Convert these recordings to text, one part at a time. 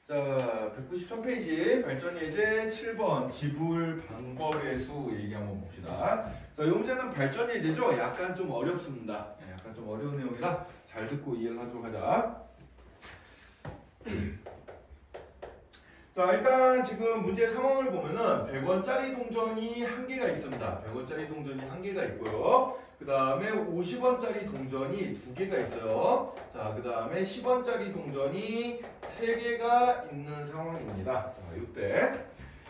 자, 193페이지 발전 예제 7번 지불 방법의 수 얘기 한번 봅시다. 자, 이 문제는 발전 예제죠. 약간 좀 어렵습니다. 약간 좀 어려운 내용이라 잘 듣고 이해를 하도록 하자. 자, 일단 지금 문제 상황을 보면은 100원짜리 동전이 한 개가 있습니다. 100원짜리 동전이 한 개가 있고요. 그 다음에 50원짜리 동전이 두 개가 있어요. 자, 그 다음에 10원짜리 동전이 세 개가 있는 상황입니다. 자, 이때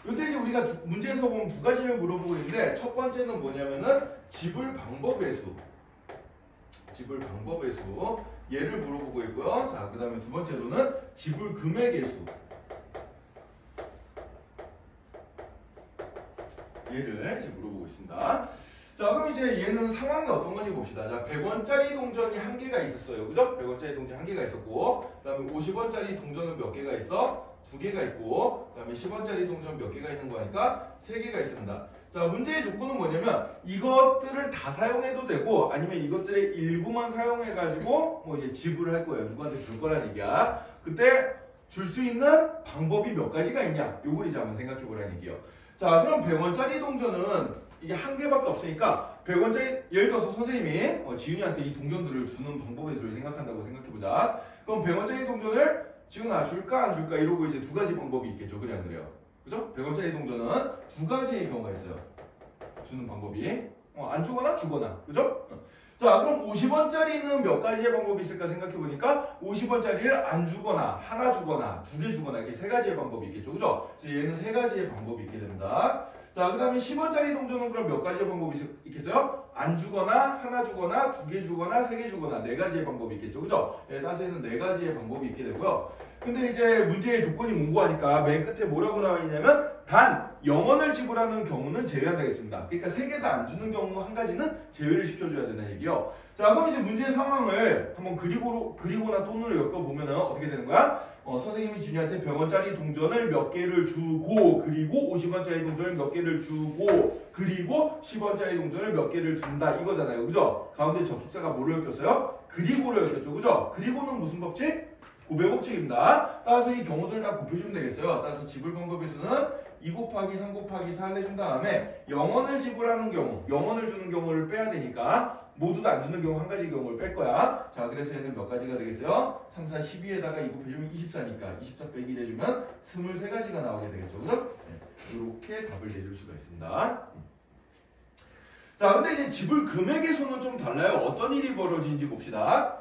이제 우리가 문제에서 보면 두 가지를 물어보고 있는데, 첫 번째는 뭐냐면은 지불 방법의 수. 지불 방법의 수. 얘를 물어보고 있고요. 자, 그 다음에 두 번째로는 지불 금액의 수. 얘를 이제 물어보고 있습니다. 자, 그럼 이제 얘는 상황이 어떤 건지 봅시다. 자, 100원짜리 동전이 한 개가 있었어요. 그죠? 100원짜리 동전 한 개가 있었고, 그 다음에 50원짜리 동전은 몇 개가 있어? 두 개가 있고, 그 다음에 10원짜리 동전 몇 개가 있는 거니까 세 개가 있습니다. 자, 문제의 조건은 뭐냐면 이것들을 다 사용해도 되고, 아니면 이것들의 일부만 사용해가지고 뭐 이제 지불을 할 거예요. 누구한테 줄 거란 얘기야. 그때 줄 수 있는 방법이 몇 가지가 있냐? 요걸 이제 한번 생각해 보라는 얘기예요. 자, 그럼 100원짜리 동전은 이게 한 개밖에 없으니까 100원짜리, 예를 들어서 선생님이 지훈이한테 이 동전들을 주는 방법의 수를 생각한다고 생각해보자. 그럼 100원짜리 동전을 지훈아 줄까 안 줄까 이러고 이제 두 가지 방법이 있겠죠. 그래 안 그래요? 그죠? 100원짜리 동전은 두 가지의 경우가 있어요. 주는 방법이 안 주거나 주거나. 그죠? 자, 그럼 50원짜리는 몇 가지의 방법이 있을까 생각해보니까 50원짜리를 안 주거나 하나 주거나 두 개 주거나 이렇게 세 가지의 방법이 있겠죠. 그죠? 그래서 얘는 세 가지의 방법이 있게 됩니다. 자, 그 다음에 10원짜리 동전은 그럼 몇 가지의 방법이 있겠어요? 안 주거나 하나 주거나 두 개 주거나 세 개 주거나 네 가지의 방법이 있겠죠. 그죠? 따라서 얘는 네 가지의 방법이 있게 되고요. 근데 이제 문제의 조건이 문고하니까 맨 끝에 뭐라고 나와 있냐면 단 0원을 지불하는 경우는 제외하겠습니다. 그러니까 세 개 다 안 주는 경우 한 가지는 제외를 시켜줘야 된다는 얘기요. 자, 그럼 이제 문제의 상황을 한번 그리거나 또는을 엮어보면은 어떻게 되는 거야? 선생님이 준이한테 100원짜리 동전을 몇 개를 주고, 그리고 50원짜리 동전을 몇 개를 주고, 그리고 10원짜리 동전을 몇 개를 준다 이거잖아요. 그죠? 가운데 접속사가 뭐로 엮였어요? 그리고로 엮였죠. 그죠? 그리고는 무슨 법칙? 곱의 법칙입니다. 따라서 이 경우들 다 곱해주면 되겠어요. 따라서 지불 방법에서는 2 곱하기 3 곱하기 4를 해준 다음에 0원을 지불하는 경우, 0원을 주는 경우를 빼야 되니까 모두 다 안 주는 경우 한 가지 경우를 뺄 거야. 자, 그래서 얘는 몇 가지가 되겠어요? 3, 4, 12에다가 2 곱해주면 24니까 24 빼기 1 해주면 23가지가 나오게 되겠죠. 그죠? 네, 이렇게 답을 내줄 수가 있습니다. 자, 근데 이제 지불 금액의 수는 좀 달라요. 어떤 일이 벌어지는지 봅시다.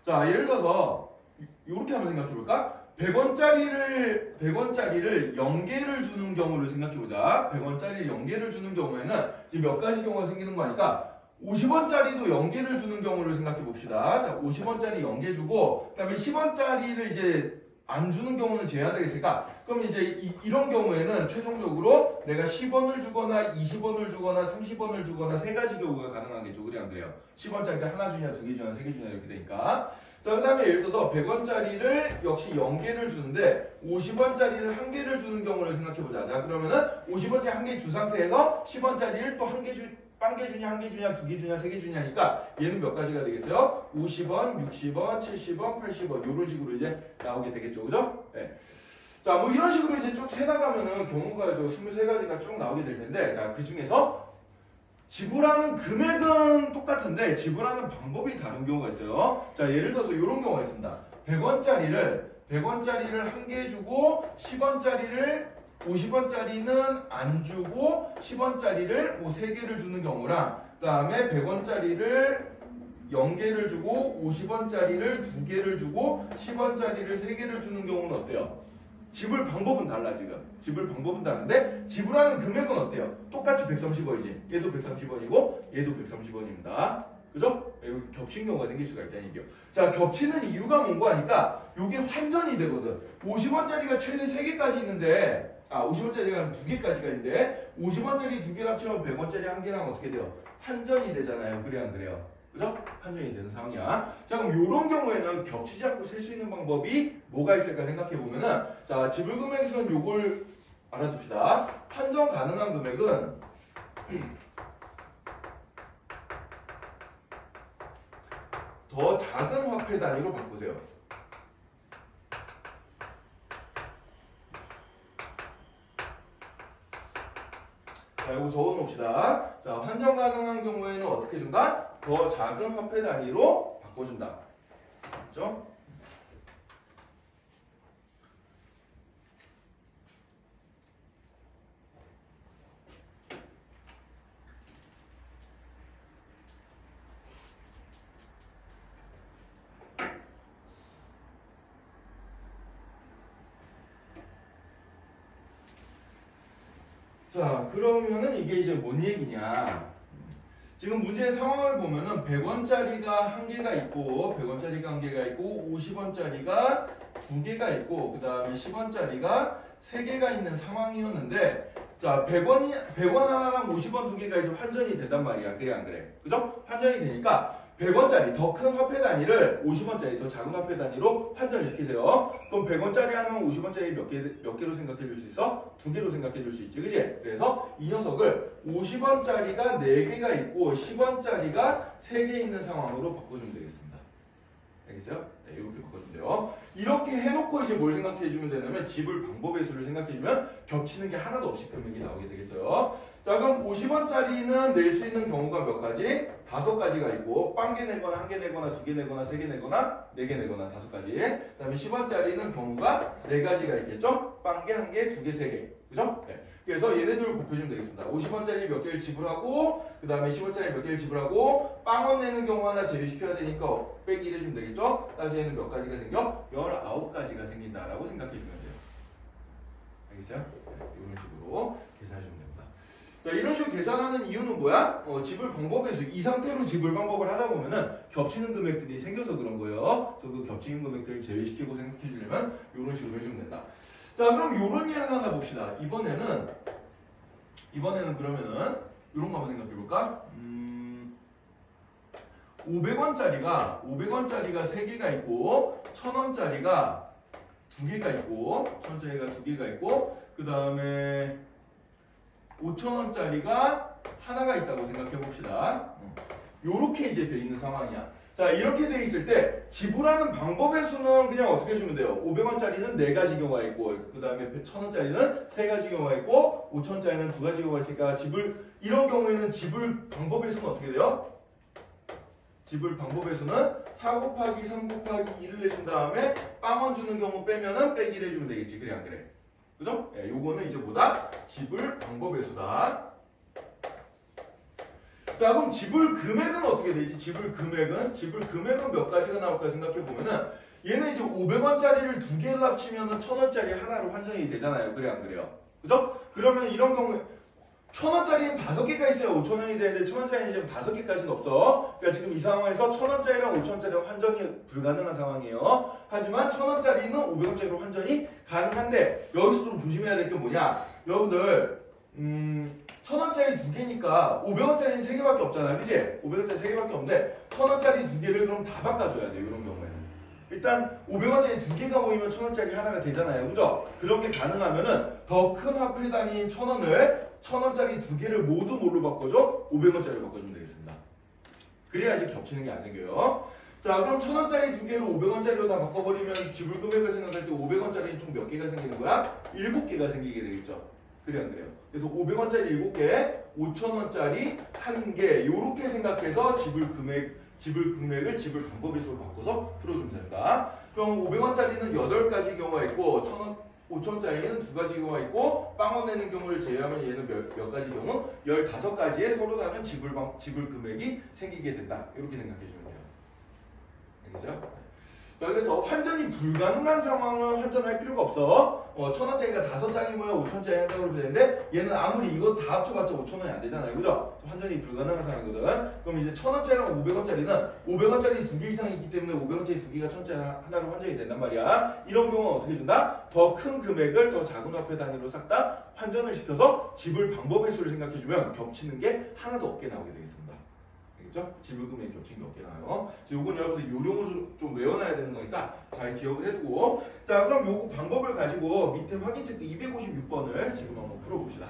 자, 예를 들어서 이렇게 한번 생각해볼까? 100원짜리를 0개를 주는 경우를 생각해보자. 100원짜리 0개를 주는 경우에는 지금 몇 가지 경우가 생기는 거니까 50원짜리도 0개를 주는 경우를 생각해봅시다. 자, 50원짜리 0개 주고, 그 다음에 10원짜리를 이제 안 주는 경우는 제외하되겠으니까, 그럼 이제 이런 경우에는 최종적으로 내가 10원을 주거나 20원을 주거나 30원을 주거나 세 가지 경우가 가능하겠죠. 그래 안 그래요? 10원짜리를 하나 주냐, 두 개 주냐, 세 개 주냐 이렇게 되니까. 자, 그 다음에 예를 들어서 100원짜리를 역시 0개를 주는데 50원짜리를 한 개를 주는 경우를 생각해보자. 자, 그러면은 50원짜리 한 개 준 상태에서 10원짜리를 또 한 개 빵 개 주냐, 한 개 주냐, 두 개 주냐, 세 개 주냐니까 얘는 몇 가지가 되겠어요? 50원, 60원, 70원, 80원 이런 식으로 이제 나오게 되겠죠. 그죠? 네. 자, 뭐 이런 식으로 이제 쭉 세나가면은 경우가 23가지가 쭉 나오게 될 텐데, 자, 그 중에서 지불하는 금액은 똑같은데 지불하는 방법이 다른 경우가 있어요. 자, 예를 들어서 이런 경우가 있습니다. 100원짜리를 한 개 주고 10원짜리를 50원짜리는 안 주고 10원짜리를 뭐 3개를 주는 경우랑, 그 다음에 100원짜리를 0개를 주고 50원짜리를 2개를 주고 10원짜리를 3개를 주는 경우는 어때요? 지불 방법은 달라. 지금 지불 방법은 다른데 지불하는 금액은 어때요? 똑같이 130원이지. 얘도 130원이고 얘도 130원입니다. 그죠? 여기 겹친 경우가 생길 수가 있다는 얘기예요. 자, 겹치는 이유가 뭔가 하니까 이게 환전이 되거든. 50원짜리가 최대 3개까지 있는데, 50원짜리가 2개까지가 있는데 50원짜리 2개를 합치면 100원짜리 1개랑 어떻게 돼요? 환전이 되잖아요. 그래 안 그래요? 그죠? 환전이 되는 상황이야. 자, 그럼 이런 경우에는 겹치지 않고 셀 수 있는 방법이 뭐가 있을까 생각해보면은, 자, 지불 금액에서는 요걸 알아둡시다. 환전 가능한 금액은 더 작은 화폐 단위로 바꾸세요. 자, 이거 적어놓읍시다. 자, 환전 가능한 경우에는 어떻게 준다? 더 작은 화폐 단위로 바꿔준다. 그렇죠? 자, 그러면은 이게 이제 뭔 얘기냐? 지금 문제의 상황을 보면은 100원짜리가 한 개가 있고 100원짜리가 한 개가 있고 50원짜리가 두 개가 있고 그 다음에 10원짜리가 세 개가 있는 상황이었는데 자 100원 하나랑 50원 두 개가 이제 환전이 된단 말이야. 그래 안 그래? 그죠? 환전이 되니까 100원짜리 더 큰 화폐 단위를 50원짜리 더 작은 화폐 단위로 환전을 시키세요. 그럼 100원짜리 하나는 50원짜리 몇 개로 생각해 줄 수 있어? 두 개로 생각해 줄 수 있지. 그지? 그래서 이 녀석을 50원짜리가 4개가 있고 10원짜리가 3개 있는 상황으로 바꿔주면 되겠습니다. 알겠어요? 네, 이렇게 바꿔주면 돼요. 이렇게 해놓고 이제 뭘 생각해 주면 되냐면 지불 방법의 수를 생각해 주면 겹치는 게 하나도 없이 금액이 나오게 되겠어요. 자, 그럼 50원짜리는 낼 수 있는 경우가 몇 가지? 5가지가 있고 빵개 내거나 한 개 내거나 두 개 내거나 세 개 내거나 네 개 내거나 5가지. 그 다음에 10원짜리는 경우가 4가지가 있겠죠? 빵개 한 개, 두 개, 세 개. 그죠? 네. 그래서 얘네들을 곱해주면 되겠습니다. 50원짜리 몇 개를 지불하고 그 다음에 10원짜리 몇 개를 지불하고 빵원 내는 경우 하나 제외시켜야 되니까 빼기 1 해주면 되겠죠? 따라서 얘는 몇 가지가 생겨? 19가지가 생긴다라고 생각해주면 돼요. 알겠어요? 네, 이런 식으로 계산해주면 됩니다. 자, 이런 식으로 계산하는 이유는 뭐야? 지불 방법에서 이 상태로 지불 방법을 하다 보면은 겹치는 금액들이 생겨서 그런 거예요. 그래서 그 겹치는 금액들을 제외시키고 생각해 주려면 이런 식으로 해주면 된다. 자, 그럼 이런 예를 하나 봅시다. 이번에는 그러면은 이런 거 한번 생각해 볼까? 500원짜리가 3개가 있고 1000원짜리가 2개가 있고 1000원짜리가 2개가 있고 그 다음에 5000원짜리가 하나가 있다고 생각해 봅시다. 요렇게 이제 돼 있는 상황이야. 자, 이렇게 돼 있을 때 지불하는 방법의 수는 그냥 어떻게 해주면 돼요? 500원짜리는 4가지 경우가 있고 그 다음에 1000원짜리는 3가지 경우가 있고 5000원짜리는 2가지 경우가 있으니까 이런 경우에는 지불 방법의 수는 어떻게 돼요? 지불 방법의 수는 4 곱하기 3 곱하기 2를 내준 다음에 빵원 주는 경우 빼면은 빼기 1 해주면 되겠지. 그래 안 그래? 그죠? 예, 요거는 이제 뭐다? 지불 방법의 수다. 자, 그럼 지불 금액은 어떻게 되지? 지불 금액은 몇 가지가 나올까 생각해 보면은 얘는 이제 500원짜리를 2개를 합치면은 1000원짜리 하나로 환전이 되잖아요. 그래 안 그래요? 그죠? 그러면 이런 경우에 1000원짜리는 5개가 있어야 5000원이 되는데 1000원짜리는 지금 5개까지는 없어. 그러니까 지금 이 상황에서 1000원짜리랑 5000원짜리랑 환전이 불가능한 상황이에요. 하지만 1000원짜리는 500원짜리로 환전이 가능한데 여기서 좀 조심해야 될 게 뭐냐? 여러분들 1000원짜리 2개니까 500원짜리는 3개밖에 없잖아요. 그치? 500원짜리 3개밖에 없는데 1000원짜리 2개를 그럼 다 바꿔줘야 돼요. 이런 경우에는. 일단 500원짜리 2개가 모이면 1000원짜리 하나가 되잖아요. 그죠? 그런 게 가능하면은 더 큰 화폐 단위인 1000원짜리 2개를 모두 뭘로 바꿔줘? 500원짜리로 바꿔주면 되겠습니다. 그래야지 겹치는 게 안 생겨요. 자, 그럼 1000원짜리 2개를 500원짜리로 다 바꿔버리면 지불 금액을 생각할 때 500원짜리 총 몇 개가 생기는 거야? 7개가 생기게 되겠죠. 그래 안 그래요? 그래서 500원짜리 7개, 5000원짜리 1개 이렇게 생각해서 지불 금액을 지불 방법의 수로 바꿔서 풀어주면 됩니다. 그럼 500원짜리는 8가지 경우가 있고 5000원짜리는 2가지 경우가 있고 빵원 내는 경우를 제외하면 얘는 몇 가지 경우? 15가지의 서로 다른 지불 금액이 생기게 된다. 이렇게 생각해 주면 돼요. 알겠어요? 자, 그래서 환전이 불가능한 상황은 환전할 필요가 없어. 1000원짜리가 5장이 모여 5000원짜리 한장으로 되는데 얘는 아무리 이거 다 합쳐봤자 5000원이 안 되잖아요. 그죠? 환전이 불가능한 상황이거든. 그럼 이제 1000원짜리랑 500원짜리는 500원짜리 2개 이상이 있기 때문에 500원짜리 2개가 1000원짜리 하나로 환전이 된단 말이야. 이런 경우는 어떻게 준다? 더 큰 금액을 더 작은 화폐 단위로 싹 다 환전을 시켜서 지불 방법의 수를 생각해주면 겹치는 게 하나도 없게 나오게 되겠습니다. 지불 금액이 겹친 게 없게 나와요. 요건 여러분들 요령을 좀 외워놔야 되는 거니까 잘 기억을 해두고. 자, 그럼 요거 방법을 가지고 밑에 확인체크 256번을 지금 한번 풀어봅시다.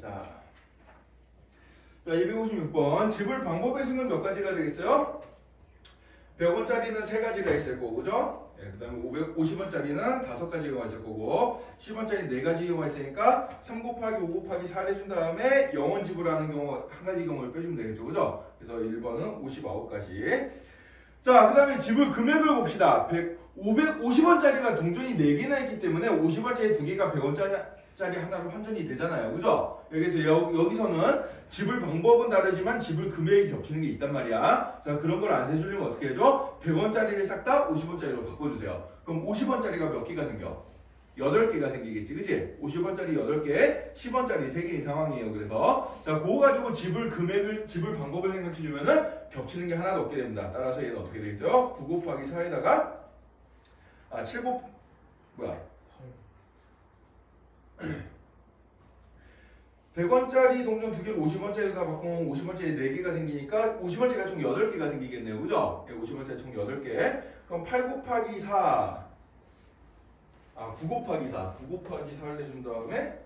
자, 256번. 지불 방법의 수는 몇 가지가 되겠어요? 100원짜리는 3가지가 있을 거고, 그죠? 예, 그 다음에 550원짜리는 5가지가 있을 거고, 10원짜리 4가지가 있으니까 3 곱하기 5 곱하기 4를 해준 다음에 0원 지불하는 경우, 한 가지 경우를 빼주면 되겠죠, 그죠? 그래서 1번은 59가지. 자, 그 다음에 지불 금액을 봅시다. 550원짜리가 동전이 4개나 있기 때문에 50원짜리 2개가 100원짜리 하나로 환전이 되잖아요. 그죠? 그래서 여기서는 지불 방법은 다르지만 지불 금액이 겹치는 게 있단 말이야. 자, 그런 걸 안 세주려면 어떻게 해줘? 100원짜리를 싹 다 50원짜리로 바꿔주세요. 그럼 50원짜리가 몇 개가 생겨? 8개가 생기겠지, 그치? 50원짜리 8개, 10원짜리 3개인 상황이에요. 그래서 자, 그거 가지고 지불 방법을 생각해주면은 겹치는 게 하나도 없게 됩니다. 따라서 얘는 어떻게 되겠어요? 9 곱하기 4에다가 7 뭐야? 100원짜리 동전 2개를 50원짜리에다 바꾸면 50원짜리 4개가 생기니까 50원짜리가 총 8개가 생기겠네요. 그죠? 50원짜리 총 8개. 그럼 8 곱하기 4 9 곱하기 4. 9 곱하기 4를 내준 다음에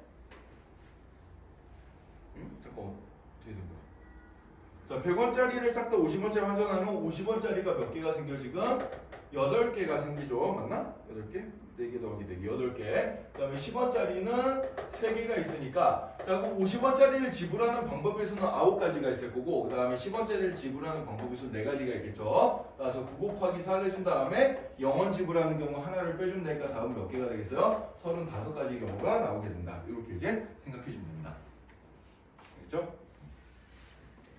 잠깐 어떻게 된 거야? 자, 100원짜리를 싹 다 50원짜리 환전하면 50원짜리가 몇 개가 생겨 지금? 8개가 생기죠. 맞나? 8개? 4개 더하기 4개 8개. 그 다음에 10원짜리는 3개가 있으니까 자, 그 50원짜리를 지불하는 방법에서는 9가지가 있을 거고 그 다음에 10원짜리를 지불하는 방법에서는 4가지가 있겠죠. 따라서 9 곱하기 4를 해준 다음에 0원 지불하는 경우 하나를 빼주면 되니까 다음 몇 개가 되겠어요? 35가지 경우가 나오게 된다. 이렇게 이제 생각해 주면 됩니다. 알겠죠?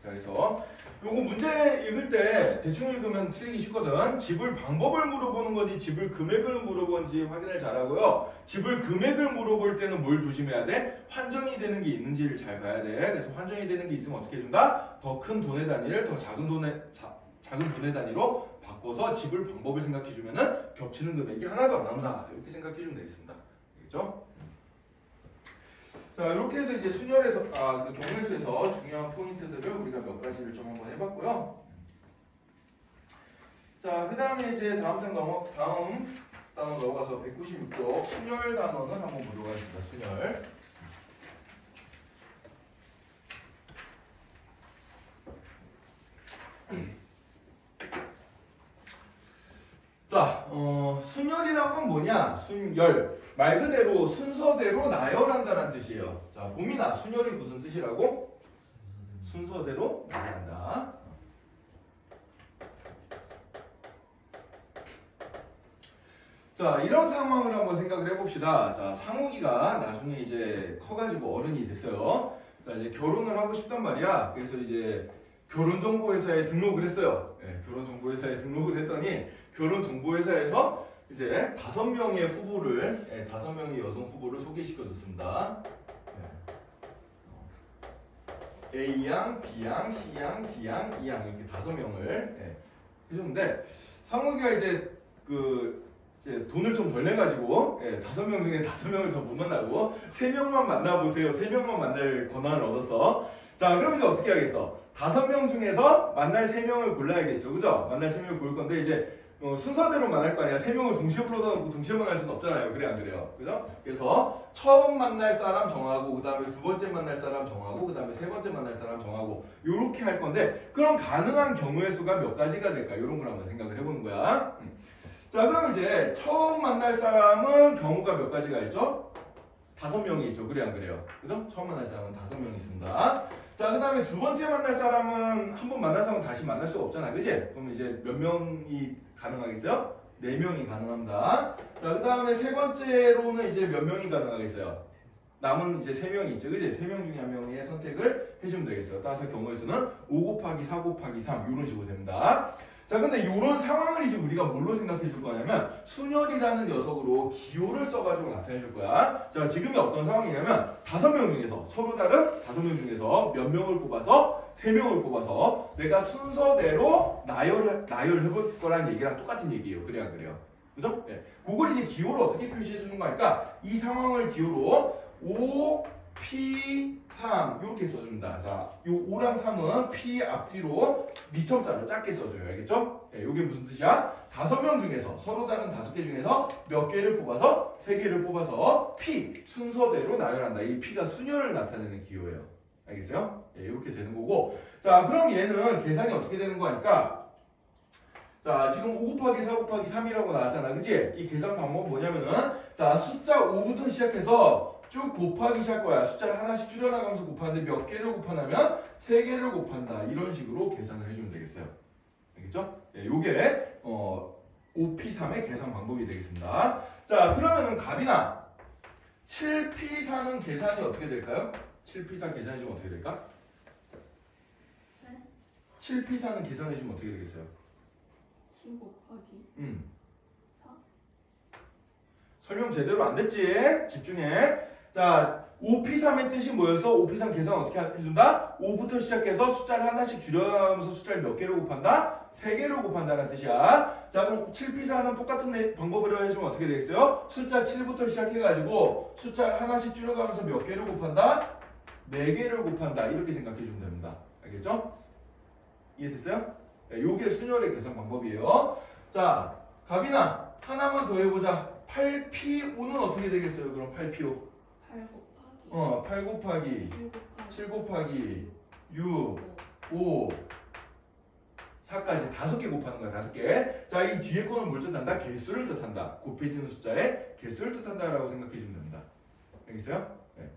자, 그래서 요거 문제 읽을 때 대충 읽으면 틀리기 쉽거든. 지불 방법을 물어보는 건지 지불 금액을 물어보는지 확인을 잘하고요. 지불 금액을 물어볼 때는 뭘 조심해야 돼? 환전이 되는 게 있는지를 잘 봐야 돼. 그래서 환전이 되는 게 있으면 어떻게 해준다? 더 큰 돈의 단위를 더 작은 돈의 단위로 바꿔서 지불 방법을 생각해주면은 겹치는 금액이 하나도 안 나온다. 이렇게 생각해주면 되겠습니다. 알겠죠? 자, 이렇게 해서 이제 순열에서, 그 경우에서 중요한 포인트들을 우리가 몇 가지를 좀 한번 해봤고요. 자, 그 다음에 이제 다음 단어 넘어가서 196쪽 순열 단어는 한번 보도록 하겠습니다. 순열. 자, 순열이란 건 뭐냐? 순열. 말 그대로 순서대로 나열한다는 뜻이에요. 자, 봄이나 순열이 무슨 뜻이라고? 순서대로 나열한다. 자, 이런 상황을 한번 생각을 해봅시다. 자, 상욱이가 나중에 이제 커가지고 어른이 됐어요. 자, 이제 결혼을 하고 싶단 말이야. 그래서 이제 결혼정보회사에 등록을 했어요. 네, 결혼정보회사에 등록을 했더니 결혼정보회사에서 이제 5명의 후보를, 5명의 여성 후보를 소개시켜줬습니다. A양, B양, C양, D양, E양 이렇게 5명을 해줬는데 상욱이가 이제 이제 돈을 좀 덜 내가지고 5명 중에 5명을 더 못 만나고 3명만 만나보세요. 3명만 만날 권한을 얻어서 자, 그럼 이제 어떻게 하겠어? 5명 중에서 만날 3명을 골라야겠죠, 그죠? 만날 3명을 고를 건데 이제 순서대로 만날 거 아니야. 3명을 동시에 불러다 놓고 동시에 만날 수는 없잖아요. 그래 안 그래요? 그죠? 그래서 처음 만날 사람 정하고 그 다음에 2번째 만날 사람 정하고 그 다음에 3번째 만날 사람 정하고 요렇게 할 건데 그럼 가능한 경우의 수가 몇 가지가 될까? 이런 걸 한번 생각을 해보는 거야. 자, 그럼 이제 처음 만날 사람은 경우가 몇 가지가 있죠? 5명이 있죠. 그래 안 그래요? 그죠? 처음 만날 사람은 5명이 있습니다. 자, 그 다음에 2번째 만날 사람은 한 번 만날 사람은 다시 만날 수가 없잖아. 그치? 그럼 이제 몇 명이 가능하겠어요? 4명이 가능합니다. 자, 그 다음에 3번째로는 이제 몇 명이 가능하겠어요? 남은 이제 3명이 있죠. 그치? 3명 중에 1명의 선택을 해주면 되겠어요. 따라서 경우의 수는 5 곱하기 4 곱하기 3 이런 식으로 됩니다. 자, 근데 이런 상황을 이제 우리가 뭘로 생각해 줄 거냐면 순열이라는 녀석으로 기호를 써가지고 나타내 줄 거야. 자, 지금이 어떤 상황이냐면 5명 중에서 서로 다른 5명 중에서 몇 명을 뽑아서 3명을 뽑아서 내가 순서대로 나열을 해볼 거라는 얘기랑 똑같은 얘기예요. 그래야 그래요. 그죠? 네. 그걸 이제 기호를 어떻게 표시해 주는 거니까 이 상황을 기호로 5, P, 3 이렇게 써줍니다. 자, 요 5랑 3은 P 앞뒤로 미첨자로 작게 써줘요. 알겠죠? 예, 이게 무슨 뜻이야? 5명 중에서 서로 다른 5개 중에서 몇 개를 뽑아서 3개를 뽑아서 P 순서대로 나열한다. 이 P가 순열을 나타내는 기호예요. 알겠어요? 예, 이렇게 되는 거고. 자, 그럼 얘는 계산이 어떻게 되는 거 하니까 자, 지금 5 곱하기 4 곱하기 3이라고 나왔잖아. 그치? 이 계산 방법은 뭐냐면은 자, 숫자 5부터 시작해서 쭉 곱하기 시할 거야. 숫자를 하나씩 줄여나가면서 곱하는데 몇 개를 곱하냐면 3개를 곱한다. 이런 식으로 계산을 해주면 되겠어요. 알겠죠? 예, 요게 5P3의 계산 방법이 되겠습니다. 자, 그러면은 갑이나 7P4는 계산이 어떻게 될까요? 7P4 계산해주면 어떻게 될까? 네? 7P4는 계산해주면 어떻게 되겠어요? 7 곱하기 4? 설명 제대로 안 됐지? 집중해. 자, 5P3의 뜻이 뭐였어? 5P3 계산 어떻게 해준다? 5부터 시작해서 숫자를 하나씩 줄여나가면서 숫자를 몇 개로 곱한다? 3개로 곱한다는 뜻이야. 자, 그럼 7P4는 똑같은 방법으로 해주면 어떻게 되겠어요? 숫자 7부터 시작해가지고 숫자를 하나씩 줄여가면서 몇 개를 곱한다? 4개를 곱한다. 이렇게 생각해주면 됩니다. 알겠죠? 이해됐어요? 네, 요게 순열의 계산 방법이에요. 자, 갑이나 하나만 더 해보자. 8P5는 어떻게 되겠어요? 그럼 8P5 8 곱하기 7 곱하기 6 5 4까지 5개 곱하는 거야. 5개. 자, 이 뒤에 거는 뭘 뜻한다? 개수를 뜻한다. 곱해지는 숫자의 개수를 뜻한다라고 생각해 주면 됩니다. 알겠어요? 네.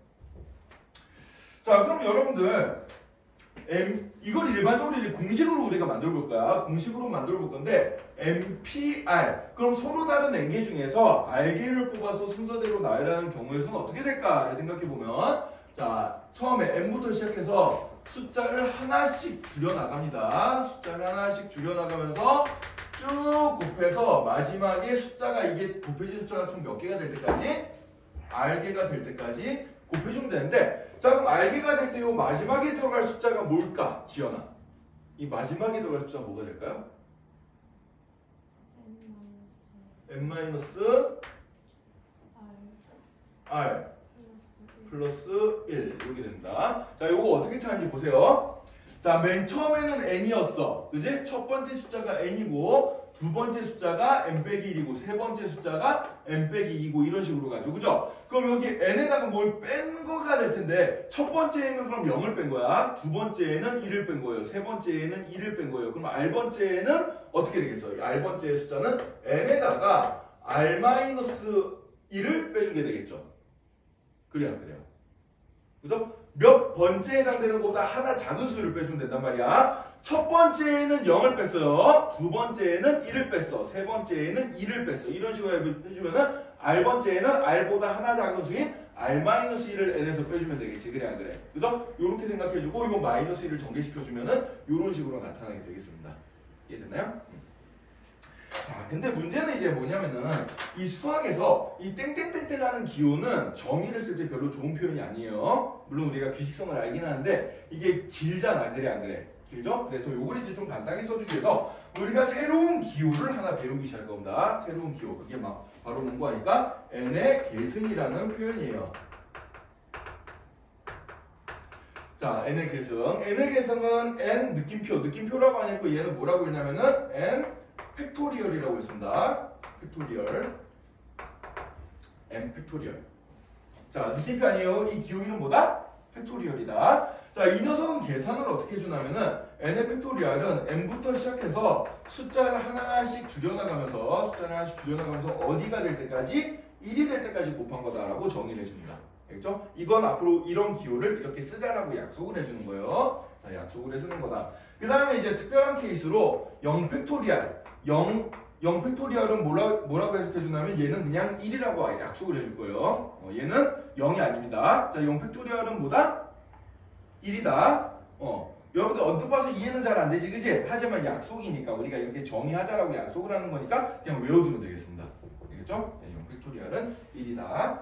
자, 그럼 여러분들 이걸 일반적으로 이제 공식으로 우리가 만들어 볼 거야. 공식으로 만들어 볼 건데 MPR. 그럼 서로 다른 N개 중에서 R개를 뽑아서 순서대로 나열하는 경우에서는 어떻게 될까를 생각해 보면 자, 처음에 M부터 시작해서 숫자를 하나씩 줄여 나갑니다. 숫자를 하나씩 줄여 나가면서 쭉 곱해서 마지막에 숫자가 이게 곱해진 숫자가 총 몇 개가 될 때까지 R개가 될 때까지 곱해주면 되는데 자, 그럼 R개가 될 때 이 마지막에 들어갈 숫자가 뭘까? 지연아, 이 마지막에 들어갈 숫자가 뭐가 될까요? n-r 플러스 1 이렇게 됩니다. 자, 요거 어떻게 찾는지 보세요. 자, 맨 처음에는 n이었어. 그지? 첫 번째 숫자가 n이고 두 번째 숫자가 n-1이고 세 번째 숫자가 n-2이고 이런 식으로 가죠. 그죠? 그럼 여기 n에다가 뭘 뺀 거가 될 텐데 첫 번째에는 그럼 0을 뺀 거야. 두 번째에는 1을 뺀 거예요. 세 번째에는 1을 뺀 거예요. 그럼 r번째에는 어떻게 되겠어요? r번째의 숫자는 n에다가 r-1을 빼주게 되겠죠. 그래요, 안 그래요? 그죠? 몇 번째에 해당되는 것보다 하나 작은 수를 빼주면 된단 말이야. 첫 번째에는 0을 뺐어요. 두 번째에는 1을 뺐어. 세 번째에는 2를 뺐어. 이런 식으로 해주면은 R번째에는 R보다 하나 작은 수인 R-1을 N에서 빼주면 되겠지. 그래, 안 그래? 그죠? 요렇게 생각해주고 이거 마이너스 1을 전개시켜주면은 요런 식으로 나타나게 되겠습니다. 이해됐나요? 자, 근데 문제는 이제 뭐냐면은 이 수학에서 이 땡땡땡땡하는 기호는 정의를 쓸 때 별로 좋은 표현이 아니에요. 물론 우리가 규칙성을 알긴 하는데 이게 길잖아. 그래, 안 그래? 길죠? 그래서 요걸 이제 좀 간단히 써주기 위해서 우리가 새로운 기호를 하나 배우기 시작할 겁니다. 새로운 기호. 그게 막 바로 뭔고 하니까 n의 계승이라는 표현이에요. 자, n의 계승. n의 계승은 n 느낌표라고 안 읽고 얘는 뭐라고 읽냐면은 n 팩토리얼이라고 했습니다. 팩토리얼. n 팩토리얼. 자, 느낌표 아니에요. 이 기호이는 뭐다? 팩토리얼이다. 자, 이 녀석은 계산을 어떻게 해주냐면은 n의 팩토리얼은 n부터 시작해서 숫자를 하나씩 줄여나가면서 어디가 될 때까지 1이 될 때까지 곱한 거다라고 정의를 해줍니다. 알겠죠? 이건 앞으로 이런 기호를 이렇게 쓰자라고 약속을 해주는 거예요. 자, 약속을 해주는 거다. 그 다음에 이제 특별한 케이스로 0 팩토리얼. 0 팩토리얼은 뭐라고 해석해주냐면 얘는 그냥 1이라고 약속을 해줄 거예요. 얘는 0이 아닙니다. 자, 0 팩토리얼은 뭐다? 1이다. 여러분들 언뜻 봐서 이해는 잘 안 되지, 그지? 하지만 약속이니까 우리가 이렇게 정의하자라고 약속을 하는 거니까 그냥 외워두면 되겠습니다. 알겠죠? 0 팩토리얼은 1이다.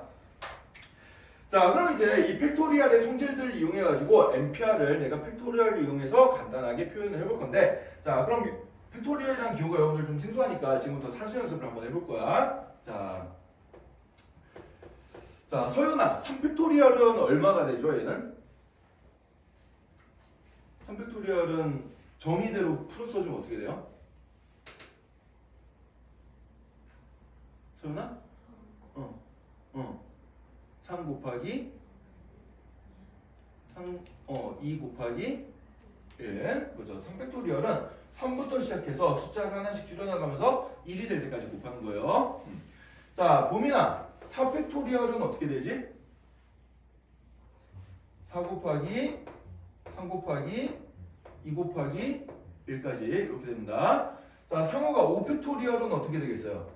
자, 그럼 이제 이 팩토리얼의 성질들을 이용해가지고 NPR을 내가 팩토리얼을 이용해서 간단하게 표현을 해볼 건데, 자, 그럼 팩토리얼이라는 기호가 여러분들 좀 생소하니까 지금부터 산수 연습을 한번 해볼 거야. 자, 서윤아, 3팩토리얼은 얼마가 되죠, 얘는? 3팩토리얼은 정의대로 풀어 써주면 어떻게 돼요? 세훈아? 3 곱하기 2 곱하기 1. 그렇죠. 3팩토리얼은 3부터 시작해서 숫자를 하나씩 줄여나가면서 1이 될 때까지 곱하는 거예요. 자, 보민아. 4팩토리얼은 어떻게 되지? 4 곱하기 3 곱하기 2 곱하기 1까지 이렇게 됩니다. 자, 상호가 5팩토리얼은 어떻게 되겠어요?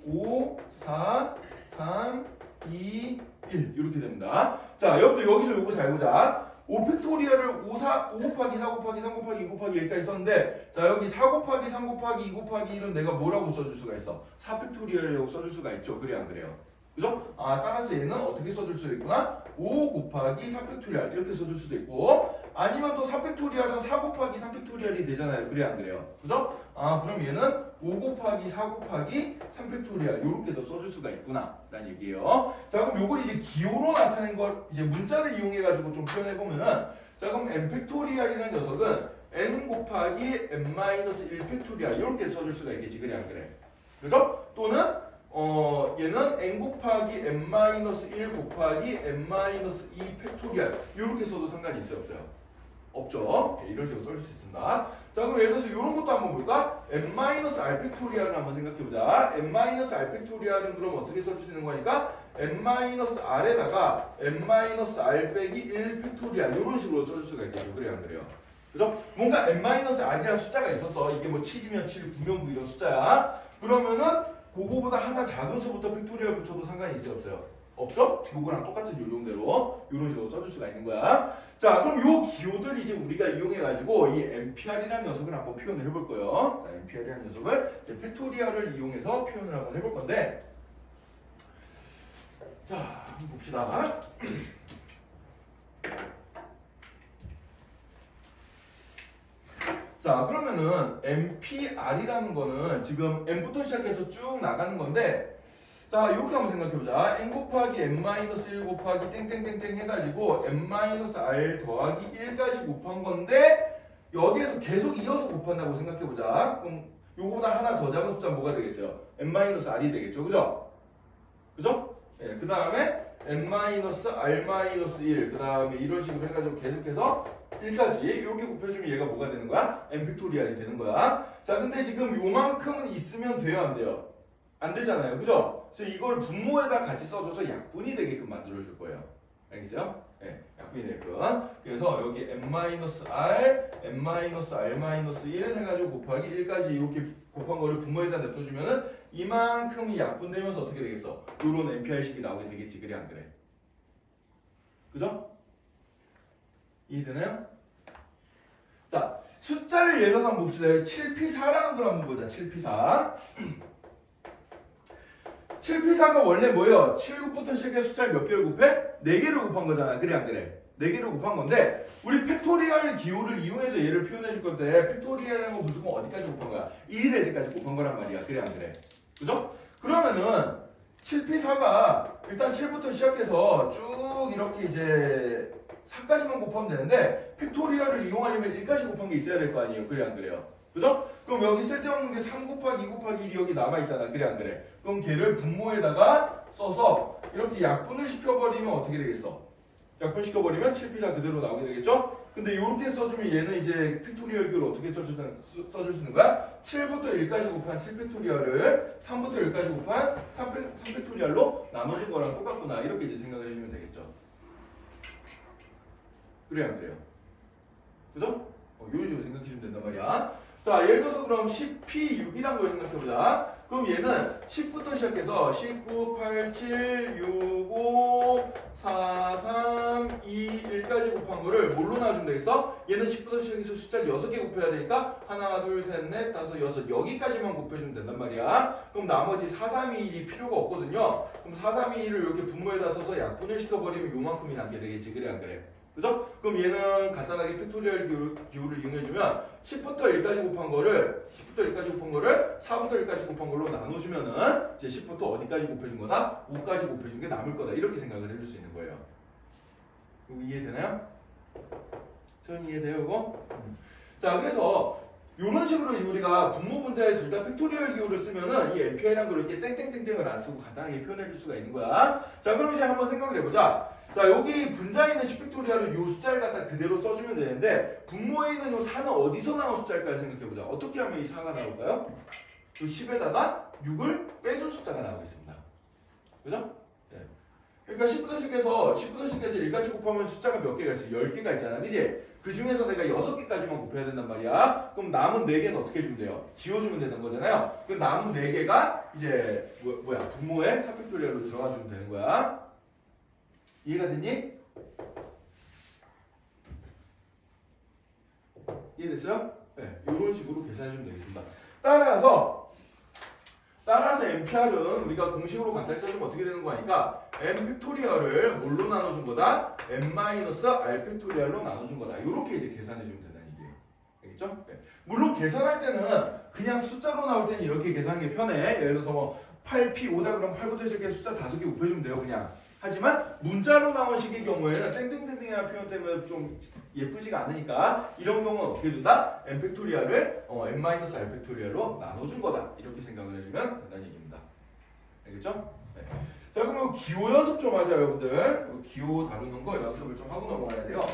5, 4, 3, 2, 1 이렇게 됩니다. 자, 여러분들 여기서 요거 잘 보자. 5팩토리얼을 5 곱하기 4 곱하기 3 곱하기 2 곱하기 1까지 썼는데, 자, 여기 4 곱하기 3 곱하기 2 곱하기 1은 내가 뭐라고 써줄 수가 있어? 4팩토리얼이라고 써줄 수가 있죠. 그래 안 그래요? 그죠? 아, 따라서 얘는 어떻게 써줄 수도 있구나? 5 곱하기 4팩토리얼 이렇게 써줄 수도 있고, 아니면 또 4팩토리얼은 4 곱하기 3팩토리얼이 되잖아요. 그래 안 그래요? 그죠? 아, 그럼 얘는 5 곱하기 4 곱하기 3팩토리얼 이렇게도 써줄 수가 있구나 라는 얘기예요. 자, 그럼 요걸 이제 기호로 나타낸 걸 이제 문자를 이용해 가지고 좀 표현해 보면은, 자, 그럼 n팩토리얼이라는 녀석은 n 곱하기 n-1 팩토리얼 이렇게 써줄 수가 있겠지. 그래 안 그래? 그죠? 또는 얘는 n 곱하기 n-1 곱하기 n-2 팩토리얼 이렇게 써도 상관이 있어요? 없어요? 없죠. 이런 식으로 써줄 수 있습니다. 자, 그럼 예를 들어서 이런 것도 한번 볼까? n-r 팩토리얼을 한번 생각해보자. n-r 팩토리얼은 그럼 어떻게 써줄 수 있는 거니까? n-r에다가 n-r 빼기 1 팩토리얼 이런 식으로 써줄 수가 있겠죠. 그래요 안 그래요? 그죠? 뭔가 n-r이라는 숫자가 있었어. 이게 뭐 7이면 7, 9면 9 이런 숫자야. 그러면은 그거보다 하나 작은 수부터 팩토리얼 붙여도 상관이 있어요? 없어요? 없죠? 요거랑 똑같은 요령대로 이런 식으로 써줄 수가 있는 거야. 자, 그럼 요 기호들 이제 우리가 이용해가지고 이 NPR이라는 녀석을 한번 표현을 해볼 거예요. 자, NPR이라는 녀석을 이제 팩토리얼을 이용해서 표현을 한번 해볼 건데, 자, 한번 봅시다. 자, 그러면은 NPR이라는 거는 지금 N부터 시작해서 쭉 나가는 건데, 자, 이렇게 한번 생각해보자. n 곱하기 n-1 곱하기 땡땡땡땡 해가지고 n-r 더하기 1까지 곱한 건데, 여기에서 계속 이어서 곱한다고 생각해보자. 그럼 요거보다 하나 더 작은 숫자 뭐가 되겠어요? n-r이 되겠죠. 그죠? 그죠? 네, 그 다음에 n-r-1, 그 다음에 이런 식으로 해가지고 계속해서 1까지 이렇게 곱해주면 얘가 뭐가 되는 거야? n팩토리얼이 되는 거야. 자, 근데 지금 요만큼은 있으면 돼요, 안 돼요? 안 되잖아요. 그죠? 그래서 이걸 분모에다 같이 써줘서 약분이 되게끔 만들어줄 거예요. 알겠어요? 네, 약분이 되게끔. 그래서 여기 n-r, n-r-1 해가지고 곱하기 1까지 이렇게 곱한 거를 분모에다 냅둬주면은 이만큼이 약분되면서 어떻게 되겠어? 요런 NPR식이 나오게 되겠지. 그래 안 그래? 그죠? 이해되나요? 자, 숫자를 예를 들어서 한번 봅시다. 7P4라는 걸 한번 보자. 7P4. 7P4가 원래 뭐예요? 7곱부터 시작해서 숫자를 몇 개를 곱해? 4개를 곱한 거잖아. 그래 안 그래? 4개를 곱한 건데, 우리 팩토리얼 기호를 이용해서 얘를 표현해 줄 건데, 팩토리얼이라는 거 무조건 어디까지 곱한 거야? 1이 될 때까지 곱한 거란 말이야. 그래 안 그래? 그죠? 그러면은 7P4가 일단 7부터 시작해서 쭉 이렇게 이제 4까지만 곱하면 되는데, 팩토리얼을 이용하려면 1까지 곱한 게 있어야 될 거 아니에요? 그래 안 그래요? 그죠? 그럼 여기 쓸데없는 게 3 곱하기 2 곱하기 1이 여기 남아있잖아. 그래 안 그래? 그럼 걔를 분모에다가 써서 이렇게 약분을 시켜버리면 어떻게 되겠어? 약분시켜버리면 7P4 그대로 나오게 되겠죠? 근데 이렇게 써주면 얘는 이제 팩토리얼 기호를 어떻게 써줄 수 있는 거야? 7부터 1까지 곱한 7팩토리얼을 3부터 1까지 곱한 3팩토리얼로 나눠진 거랑 똑같구나. 이렇게 이제 생각을 해주면 되겠죠? 그래요 안 그래요? 그죠? 이런 식으로 생각해주면 된단 말이야. 자, 예를 들어서 그럼 10P6이란 걸 생각해보자. 그럼 얘는 10부터 시작해서 19, 8, 7, 6, 5, 4, 3, 2, 1까지 곱한 거를 뭘로 나눠주면 되겠어? 얘는 10부터 시작해서 숫자를 6개 곱해야 되니까 하나, 둘, 셋, 넷, 다섯, 여섯 여기까지만 곱해주면 된단 말이야. 그럼 나머지 4, 3, 2, 1이 필요가 없거든요. 그럼 4, 3, 2, 1을 이렇게 분모에다 써서 약분을 시켜버리면 요만큼이 남게 되겠지. 그래 안 그래? 그죠? 그럼 얘는 간단하게 팩토리얼 기호를 이용해주면 10부터 1까지 곱한 거를 4부터 1까지 곱한 걸로 나눠주면은 이제 10부터 어디까지 곱해준 거다? 5까지 곱해준 게 남을 거다. 이렇게 생각을 해줄 수 있는 거예요. 이거 이해되나요? 전 이해돼요 이거? 자, 그래서 이런 식으로 우리가 분모 분자에 둘 다 팩토리얼 기호를 쓰면은 이 MPI라는 걸 이렇게 땡땡땡땡을 안 쓰고 간단하게 표현해 줄 수가 있는 거야. 자, 그럼 이제 한번 생각을 해보자. 자, 여기 분자에 있는 10팩토리얼은 이 숫자를 갖다 그대로 써주면 되는데 분모에 있는 이 4는 어디서 나온 숫자일까요? 생각해보자. 어떻게 하면 이 4가 나올까요? 이 10에다가 6을 빼준 숫자가 나오겠습니다. 그죠? 네. 그러니까 10부터씩해서 1까지 곱하면 숫자가 몇 개가 있어? 10개가 있잖아. 그지? 그 중에서 내가 6개까지만 곱해야 된단 말이야. 그럼 남은 4개는 어떻게 해주면 돼요? 지워주면 되는 거잖아요. 그 남은 4개가 이제 분모에 3팩토리얼로 들어가주면 되는 거야. 이해가 됐니? 이해됐어요? 네, 이런 식으로 계산해주면 되겠습니다. 따라서 MPR은 우리가 공식으로 간단히 써주면 어떻게 되는 거니까 M 팩토리얼을 뭘로 나눠준 거다? M-R 팩토리얼로 나눠준 거다. 이렇게 이제 계산해주면 된다는 얘기예요. 알겠죠? 네. 물론 계산할 때는 그냥 숫자로 나올 때는 이렇게 계산하는 게 편해. 예를 들어서 뭐 8P5다 그럼 8부터 시작해서 숫자 5개 곱해주면 돼요. 그냥. 하지만 문자로 나온 식의 경우에는 땡땡땡땡이라는 표현 때문에 좀 예쁘지가 않으니까 이런 경우는 어떻게 준다? M 팩토리얼을 M-R 팩토리얼로 나눠준 거다. 이렇게 생각을 해주면 된다는 얘기입니다. 알겠죠? 네. 자, 그럼 기호 연습 좀 하자, 여러분들. 기호 다루는 거 연습을 좀 하고 넘어가야 돼요.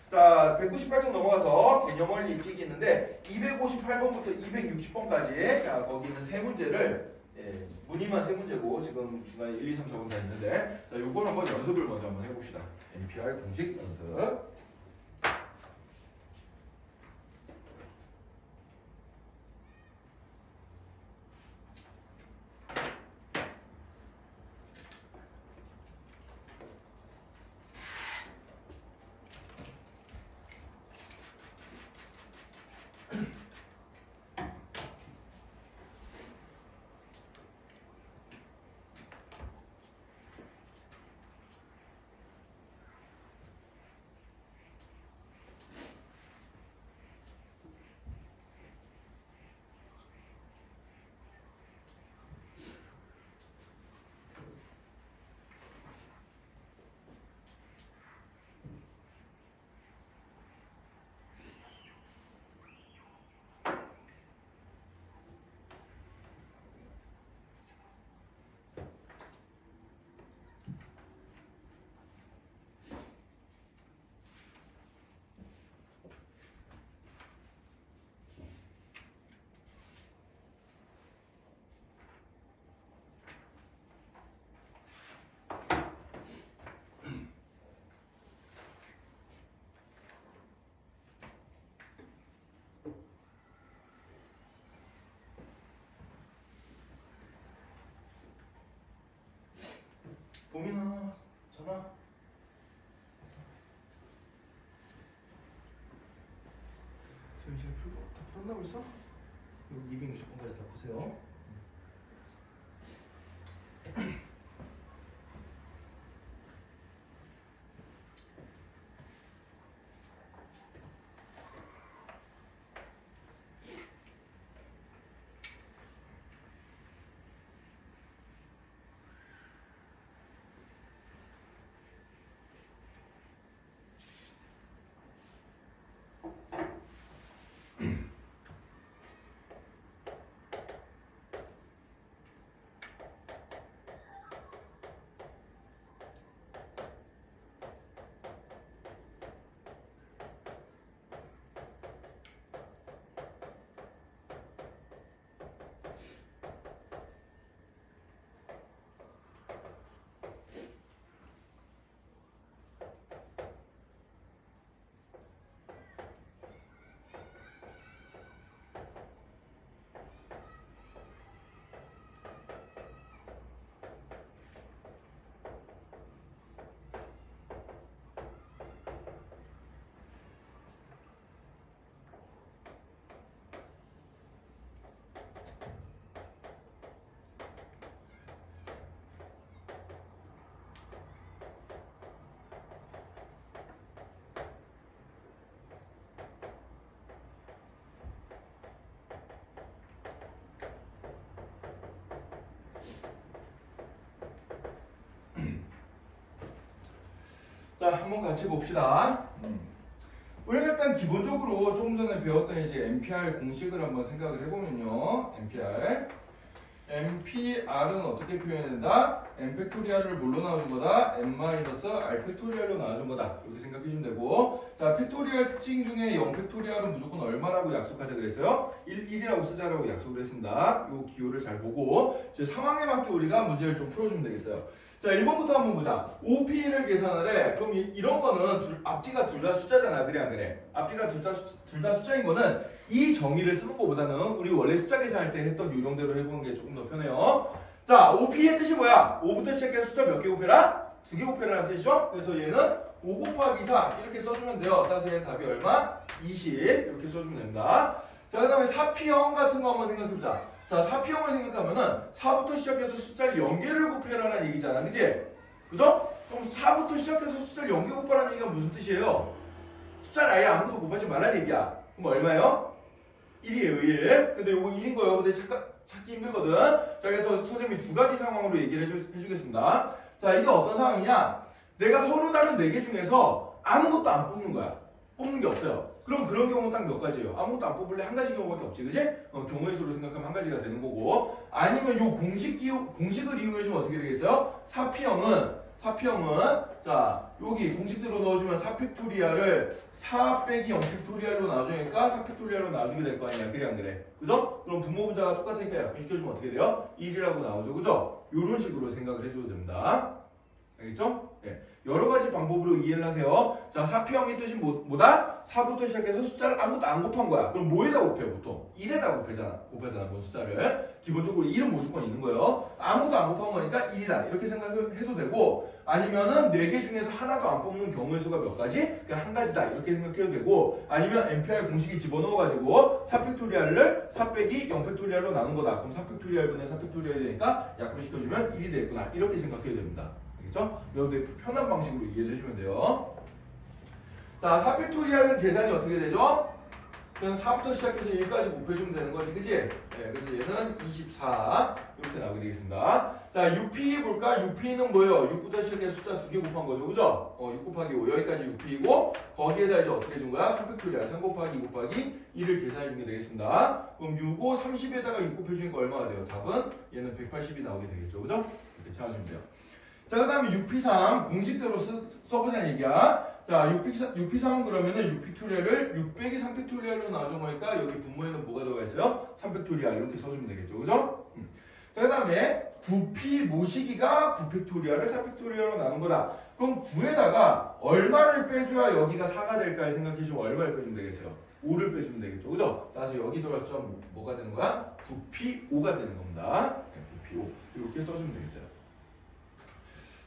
자, 198쪽 넘어가서 개념 원리 익히기 있는데 258번부터 260번까지 자, 거기 있는 세 문제를 문의만 세 문제고 지금 중간에 1, 2, 3, 4번 다 있는데 자, 요걸 한번 연습을 먼저 한번 해봅시다. MPR 공식 연습. 보민아, 전화. 지금 잘 풀고 다 풀었나 벌써? 여기 260번까지 다 보세요. 자, 한번 같이 봅시다. 우리가 일단 기본적으로 조금 전에 배웠던 이제 NPR 공식을 한번 생각을 해보면요. NPR은 어떻게 표현된다? n 팩토리얼을 뭘로 나눠준 거다? n 마이너스 r 팩토리얼로 나눠준 거다. 이렇게 생각해주면 되고, 자 팩토리얼 특징 중에 0 팩토리얼은 무조건 얼마라고 약속하자 그랬어요? 1이라고 쓰자라고 약속을 했습니다. 이 기호를 잘 보고 이제 상황에 맞게 우리가 문제를 좀 풀어주면 되겠어요. 자 1번부터 한번 보자. OP를 계산을 해. 그럼 이런 거는 앞뒤가 둘 다 숫자잖아. 그래 안 그래? 앞뒤가 둘 다 숫자인 거는 이 정의를 쓰는 것보다는 우리 원래 숫자 계산할 때 했던 요령대로 해보는 게 조금 더 편해요. 자, OP의 뜻이 뭐야? 5부터 시작해서 숫자 몇 개 곱해라? 2개 곱해라는 뜻이죠? 그래서 얘는 5 곱하기 4 이렇게 써주면 돼요. 따라서 얘는 답이 얼마? 20 이렇게 써주면 됩니다. 자, 그 다음에 4P형 같은 거 한번 생각해보자. 자, 4P형을 생각하면은 4부터 시작해서 숫자를 0개를 곱해라는 얘기잖아. 그지? 그죠? 그럼 4부터 시작해서 숫자를 0개 곱하라는 얘기가 무슨 뜻이에요? 숫자를 아예 아무것도 곱하지 말라는 얘기야. 그럼 얼마예요? 1이에요, 1. 근데 이거 1인 거예요. 근데 찾기 힘들거든. 자, 그래서 선생님이 두 가지 상황으로 얘기를 해주겠습니다. 자, 이게 어떤 상황이냐? 내가 서로 다른 4개 중에서 아무것도 안 뽑는 거야. 뽑는 게 없어요. 그럼 그런 경우는 딱 몇 가지예요? 아무것도 안 뽑을래 한 가지 경우밖에 없지, 그지? 경우의 수로 생각하면 한 가지가 되는 거고, 아니면 요 공식을 이용해주면 어떻게 되겠어요? 4P형은 자 여기 공식대로 넣어주면 4팩토리얼을 4 빼기 0 팩토리얼로 나눠주니까 4 팩토리얼로 나눠주게 될 거 아니야. 그래 안 그래? 그죠? 그럼 분모 분자가 똑같으니까 약분시켜주면 어떻게 돼요? 1이라고 나오죠. 그죠? 요런 식으로 생각을 해줘도 됩니다. 알겠죠? 네. 여러 가지 방법으로 이해를 하세요. 자, 4P형의 뜻이 뭐다? 4부터 시작해서 숫자를 아무것도 안 곱한 거야. 그럼 뭐에다 곱해요, 보통? 1에다 곱하잖아, 뭐 숫자를. 기본적으로 1은 무조건 있는 거예요. 아무것도 안 곱한 거니까 1이다. 이렇게 생각해도 되고, 아니면은 4개 중에서 하나도 안 뽑는 경우의 수가 몇 가지? 그냥 한 가지다. 이렇게 생각해도 되고, 아니면 NPR 공식이 집어넣어가지고 4팩토리얼을 4 빼기 0 팩토리얼로 나눈 거다. 그럼 4팩토리얼분의 4팩토리얼이 되니까 약분시켜주면 1이 되겠구나. 이렇게 생각해도 됩니다. 알겠죠? 여러분들 편한 방식으로 이해를 해주면 돼요. 자, 4팩토리얼은 계산이 어떻게 되죠? 그냥 4부터 시작해서 1까지 곱해주면 되는 거지, 그지? 네, 그래서 얘는 24 이렇게 나오게 되겠습니다. 자, 6P 볼까? 6P는 뭐예요? 6부터 시작해서 숫자 2개 곱한 거죠, 그죠? 6 곱하기 5 여기까지 6P이고 거기에다 이제 어떻게 준 거야? 3팩토리얼 3 곱하기 2 곱하기 2를 계산해 주면 되겠습니다. 그럼 6, 5, 30에다가 6 곱해주니까 얼마가 돼요? 답은 얘는 180이 나오게 되겠죠, 그죠? 이렇게 찾아주면 돼요. 자, 그 다음에 6P3 공식대로 써보자는 얘기야. 자, 6P3은 그러면은 6팩토리얼을 6 빼기 3팩토리얼로 나눠준 거니까 여기 분모에는 뭐가 들어가 있어요? 3팩토리얼 이렇게 써주면 되겠죠, 그죠? 자, 그 다음에 9P 모시기가 9팩토리얼을 4팩토리얼로 나눈 거다. 그럼 9에다가 얼마를 빼줘야 여기가 4가 될까 생각해주면 얼마를 빼주면 되겠어요? 5를 빼주면 되겠죠, 그죠? 따라서 여기 들어가서 뭐가 되는 거야? 9P5가 되는 겁니다. 9P5 이렇게 써주면 되겠어요.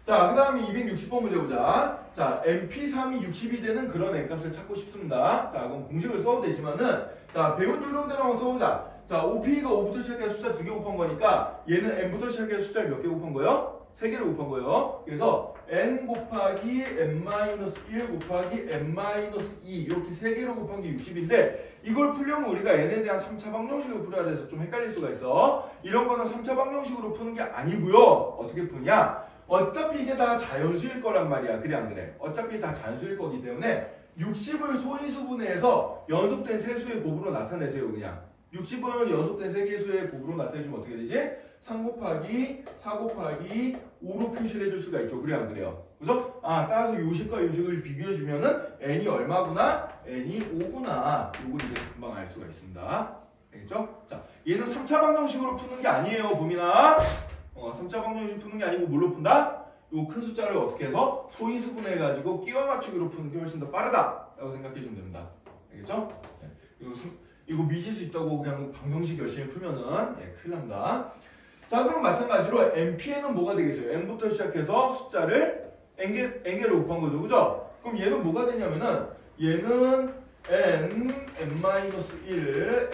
자, 그 다음에 260번 문제 보자. 자, MP3이 60이 되는 그런 n값을 찾고 싶습니다. 자, 그럼 공식을 써도 되지만은, 자, 배운 요령대로 한번 써보자. 자, OP가 5부터 시작해서 숫자 2개 곱한 거니까, 얘는 n부터 시작해서 숫자를 몇 개 곱한 거예요? 3개를 곱한 거예요. 그래서 n 곱하기 n-1 곱하기 n-2 이렇게 3개로 곱한 게 60인데, 이걸 풀려면 우리가 n에 대한 3차 방정식을 풀어야 돼서 좀 헷갈릴 수가 있어. 이런 거는 3차 방정식으로 푸는 게 아니고요. 어떻게 푸냐? 어차피 이게 다 자연수일 거란 말이야. 그래 안 그래? 어차피 다 자연수일 거기 때문에 60을 소인수분해해서 연속된 세수의 곱으로 나타내세요. 그냥 60을 연속된 세 개의 수의 곱으로 나타내주면 어떻게 되지? 3 곱하기 4 곱하기 5로 표시를 해줄 수가 있죠. 그래 안 그래요? 그죠? 아, 따라서 요식과 요식을 비교해주면은 n이 얼마구나? n이 5구나. 요걸 이제 금방 알 수가 있습니다. 알겠죠? 자, 얘는 3차 방정식으로 푸는 게 아니에요. 보미나. 3차 방정식 푸는 게 아니고 뭘로 푼다? 요 큰 숫자를 어떻게 해서 소인수분해가지고 끼워 맞추기로 푸는 게 훨씬 더 빠르다 라고 생각해주면 됩니다. 알겠죠? 네. 이거 미실 수 있다고 그냥 방정식 열심히 풀면은 큰일 납니다. 자, 그럼 마찬가지로 NPN은 뭐가 되겠어요? n부터 시작해서 숫자를 n개로 곱한 거죠, 그죠? 그럼 얘는 뭐가 되냐면은 얘는 n-1,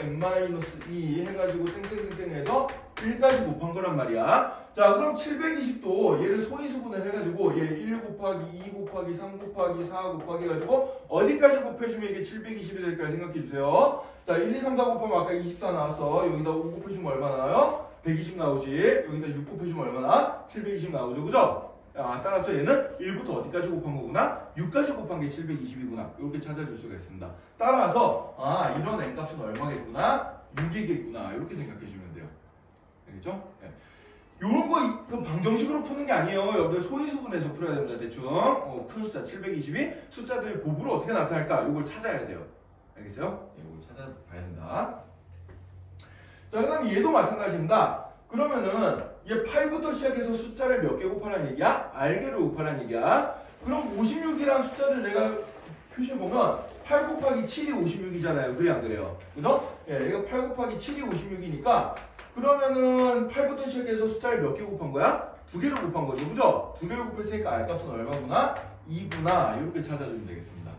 n-2 해가지고 땡땡땡땡 해서 1까지 곱한 거란 말이야. 자, 그럼 720도 얘를 소인수분해를 해가지고 얘 1 곱하기 2 곱하기 3 곱하기 4 곱하기 해가지고 어디까지 곱해주면 이게 720이 될까 생각해주세요. 자, 1, 2, 3, 4 곱하면 아까 24 나왔어. 여기다 5 곱해주면 얼마 나와요? 120 나오지. 여기다 6 곱해주면 얼마나? 720 나오죠, 그죠? 따라서 얘는 1부터 어디까지 곱한 거구나? 6까지 곱한 게 720이구나. 이렇게 찾아줄 수가 있습니다. 따라서 이런 n값은 얼마겠구나? 6이겠구나. 이렇게 생각해 주면 돼요. 알겠죠? 네. 요런 거 그 방정식으로 푸는 게 아니에요. 여러분들 소인수분해서 풀어야 됩니다. 대충 큰 숫자 720이 숫자들이 곱으로 어떻게 나타날까? 이걸 찾아야 돼요. 알겠어요? 네, 이걸 찾아봐야 된다. 자, 그다음 얘도 마찬가지입니다. 그러면은 얘 8부터 시작해서 숫자를 몇 개 곱하라는 얘기야? 알개를 곱하라는 얘기야. 그럼 56이라는 숫자를 내가 표시해보면 8 곱하기 7이 56이잖아요. 그래 안 그래요? 그죠? 예, 얘가 8 곱하기 7이 56이니까 그러면은 8부터 시작해서 숫자를 몇 개 곱한 거야? 2개를 곱한 거죠. 그죠? 2개를 곱했으니까 R값은 얼마구나? 2구나. 이렇게 찾아주면 되겠습니다.